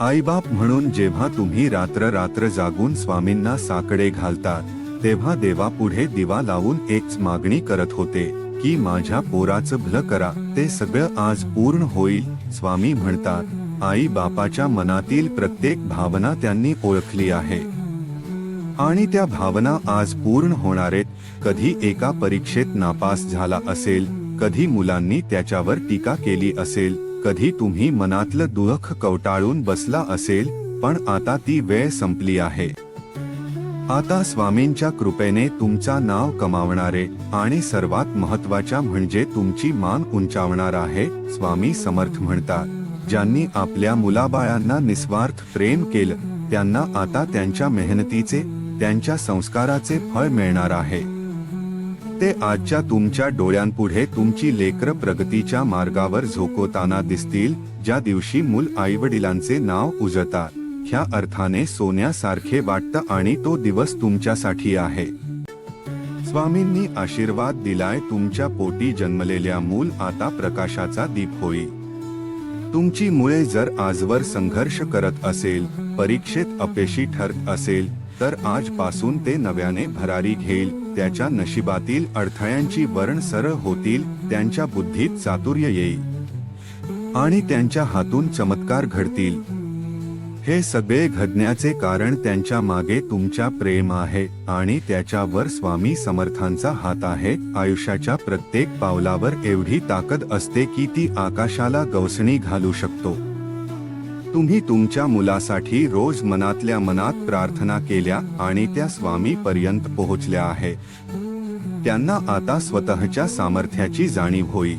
आईबाप म्हणून जेव्हा तुम्ही रात्र रात्र जागून स्वामींना साकडे घालतात तेव्हा देवापुढे दिवा लावून एकच मागणी करत होते की माझ्या पोराचं भलं करा. ते सगळं आज पूर्ण होईल. स्वामी म्हणतात, आई बापाच्या मनातील प्रत्येक भावना त्यांनी ओळखली आहे आणि त्या भावना आज पूर्ण होणार आहेत. कधी एका परीक्षेत नापास झाला असेल, कधी मुलांनी त्याच्यावर टीका केली असेल, कधी तुम्ही मनातलं दुःख कवटाळून बसला असेल, पण आता ती वेळ संपली आहे. आता स्वामींच्या कृपेने तुमचा नाव कमावणारे आणि सर्वात महत्त्वाच्या म्हणजे तुमची मान उंचावणार आहे. स्वामी समर्थ म्हणतात, ज्यांनी आपल्या मुलाबाळांना निस्वार्थ प्रेम केलं त्यांना आता त्यांच्या मेहनतीचे, त्यांच्या संस्काराचे फळ मिळणार आहे. ते आजच्या तुमच्या डोळ्यांपुढे तुमची लेकरं प्रगतीच्या मार्गावर झोकवताना दिसतील. ज्या दिवशी मूल आईवडिलांचे नाव उजळतात, ह्या अर्थाने सोन्यासारखे वाटतं आणि तो दिवस तुमच्यासाठी आहे. स्वामींनी आशीर्वाद दिलाय, तुमच्या पोटी जन्मलेल्या मूल आता प्रकाशाचा दीप होईल. तुमची मुळे जर आजवर संघर्ष करत असेल, परीक्षेत अपयशी ठरत असेल, तर आजपासून ते नव्याने भरारी घेईल. त्याच्या नशिबातील अडथळ्यांची वरण सरळ होतील, त्यांच्या बुद्धीत चातुर्य येईल आणि त्यांच्या हातून चमत्कार घडतील. हे सगळे घडण्याचे कारण त्यांच्या मागे तुमच्या प्रेम आहे आणि त्याच्यावर स्वामी समर्थांचा हात आहे. आयुष्याच्या प्रत्येक पावलावर एवढी ताकद असते की ती आकाशाला गवसणी घालू शकतो. तुम्ही तुमच्या मुलासाठी रोज मनातल्या मनात प्रार्थना केल्या आणि त्या स्वामी पर्यंत पोहोचल्या आहेत. त्यांना आता स्वतःच्या सामर्थ्याची जाणीव होईल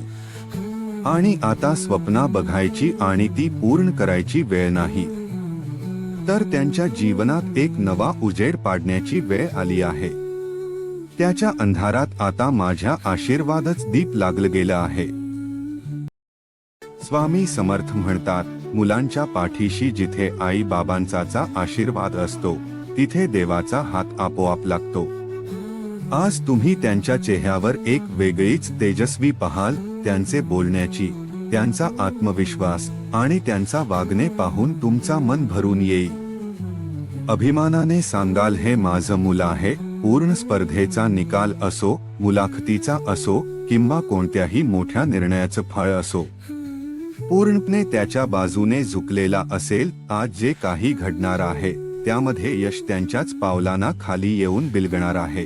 आणि आता स्वप्न बघायची आणि ती पूर्ण करायची वेळ नाही, तर त्यांच्या जीवनात एक नवा उजेड पाडण्याची वेळ आली आहे. त्याच्या अंधारात आता माझ्या आशीर्वादच दीप लागलं गेलं आहे. स्वामी समर्थ म्हणतात, मुलांच्या पाठीशी जिथे आई बाबांचा आशीर्वाद असतो तिथे देवाचा हात आपोआप लागतो. आज तुम्ही त्यांच्या चेहऱ्यावर एक वेगळीच तेजस्वी पाहाल. त्यांचे बोलण्याची, त्यांचा आत्मविश्वास आणि त्यांचा वागणे पाहून तुमचा मन भरून येईल. अभिमानाने सांगाल, हे माझं मुलं आहे. पूर्ण स्पर्धेचा निकाल असो, मुलाखतीचा असो किंवा कोणत्याही मोठ्या निर्णयाचं फळ असो, पूर्णपणे त्याच्या बाजूने झुकलेला असेल. आज जे काही घडणार आहे त्यामध्ये यश त्यांच्याच पावलांना खाली येऊन बिलगणार आहे.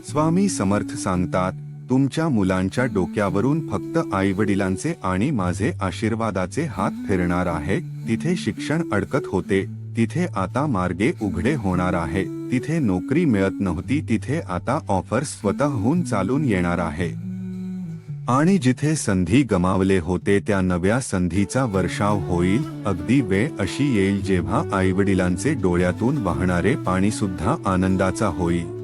स्वामी समर्थ सांगतात, तुमच्या मुलांच्या डोक्यावरून फक्त आईवडिलांचे आणि माझे आशीर्वादाचे हात फिरणार आहे. तिथे शिक्षण अडकत होते तिथे आता मार्गे उघडे होणार आहे. तिथे नोकरी मिळत नव्हती तिथे आता ऑफर्स स्वतःहून चालून येणार आहे आणि जिथे संधी गमावले होते त्या नव्या संधीचा वर्षाव होईल. अगदी वेळ अशी येईल जेव्हा आईवडिलांचे डोळ्यातून वाहणारे पाणी सुद्धा आनंदाचा होईल.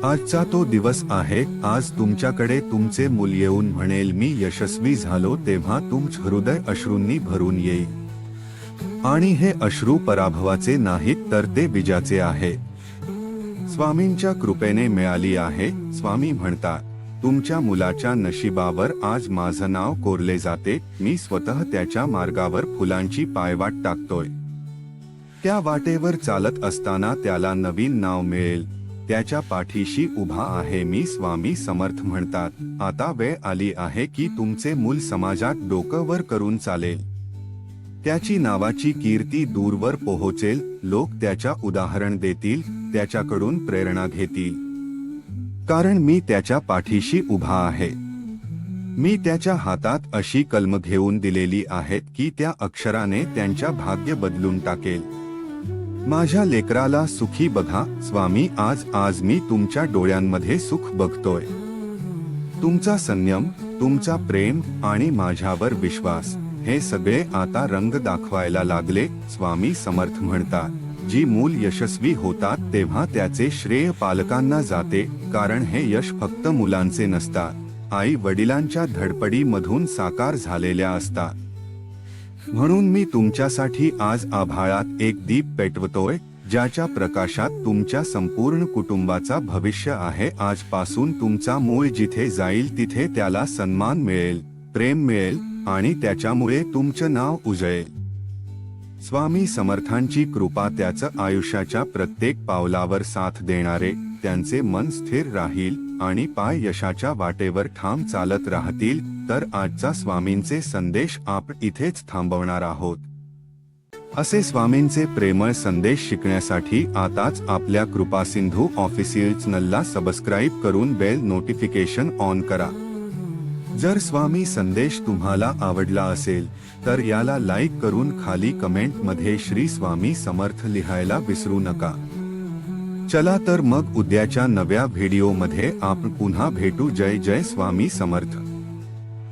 आजचा तो दिवस आहे. आज तुमच्याकडे तुमचे मूल येऊन म्हणेल, मी यशस्वी झालो. तेव्हा तुमचं हृदय अश्रूंनी भरून येईल आणि हे अश्रू पराभवाचे नाहीत तर ते विजयाचे आहे. स्वामींच्या कृपेने मिळाली आहे. स्वामी म्हणतात, तुमच्या मुलाच्या नशिबावर आज माझं नाव कोरले जाते. मी स्वतः त्याच्या मार्गावर फुलांची पायवाट टाकतोय. त्या वाटेवर चालत असताना त्याला नवीन नाव मिळेल. त्याच्या पाठीशी उभा आहे मी. स्वामी समर्थ म्हणतात, आता वेळ आली आहे की तुमचे मूल समाजात डोकं वर करून चालेल. त्याची नावाची कीर्ती दूरवर पोहोचेल. लोक त्याच्या उदाहरण देतील, त्याच्याकडून प्रेरणा घेतील. कारण मी त्याच्या पाठीशी उभा आहे. मी त्याच्या हातात अशी कलम घेऊन दिलेली आहेत की त्या अक्षराने त्यांच्या भाग्य बदलून टाकेल. माझ्या लेकराला सुखी बघा स्वामी. आज मी तुमच्या डोळ्यांमध्ये सुख बघतोय. तुमचा संयम, तुमचा प्रेम आणि माझ्यावर विश्वास हे सगळे आता रंग दाखवायला लागले. स्वामी समर्थ म्हणतात, जी मूल यशस्वी होतात तेव्हा त्याचे श्रेय पालकांना जाते, कारण हे यश फक्त मुलांचे नसतात, आई वडिलांच्या धडपडीमधून साकार झालेल्या असतात. म्हणून मी तुमच्यासाठी आज आभाळात एक दीप पेटवतोय, ज्याच्या प्रकाशात तुमच्या संपूर्ण कुटुंबाचा भविष्य आहे. आजपासून तुमचा मूळ जिथे जाईल तिथे त्याला सन्मान मिळेल, प्रेम मिळेल आणि त्याच्यामुळे तुमचं नाव उजळेल. स्वामी समर्थांची कृपा त्याचं आयुष्याच्या प्रत्येक पावलावर साथ देणारे, त्यांचे मन स्थिर राहील आणि पाय यशाच्या वाटेवर ठाम चालत राहतील. तर आजचा स्वामींचे संदेश आपण इथेच थांबवणार आहोत. असे स्वामींचे प्रेमळ संदेश शिकण्यासाठी आताच आपल्या कृपा सिंधू ऑफिशियल चॅनलला सबस्क्राईब करून बेल नोटिफिकेशन ऑन करा. जर स्वामी संदेश तुम्हाला आवडला असेल तर याला लाईक करून खाली कमेंट मध्ये श्री स्वामी समर्थ लिहायला विसरू नका. चला तर मग उद्याच्या नव्या व्हिडिओ मध्ये आपण पुन्हा भेटू. जय जय स्वामी समर्थ.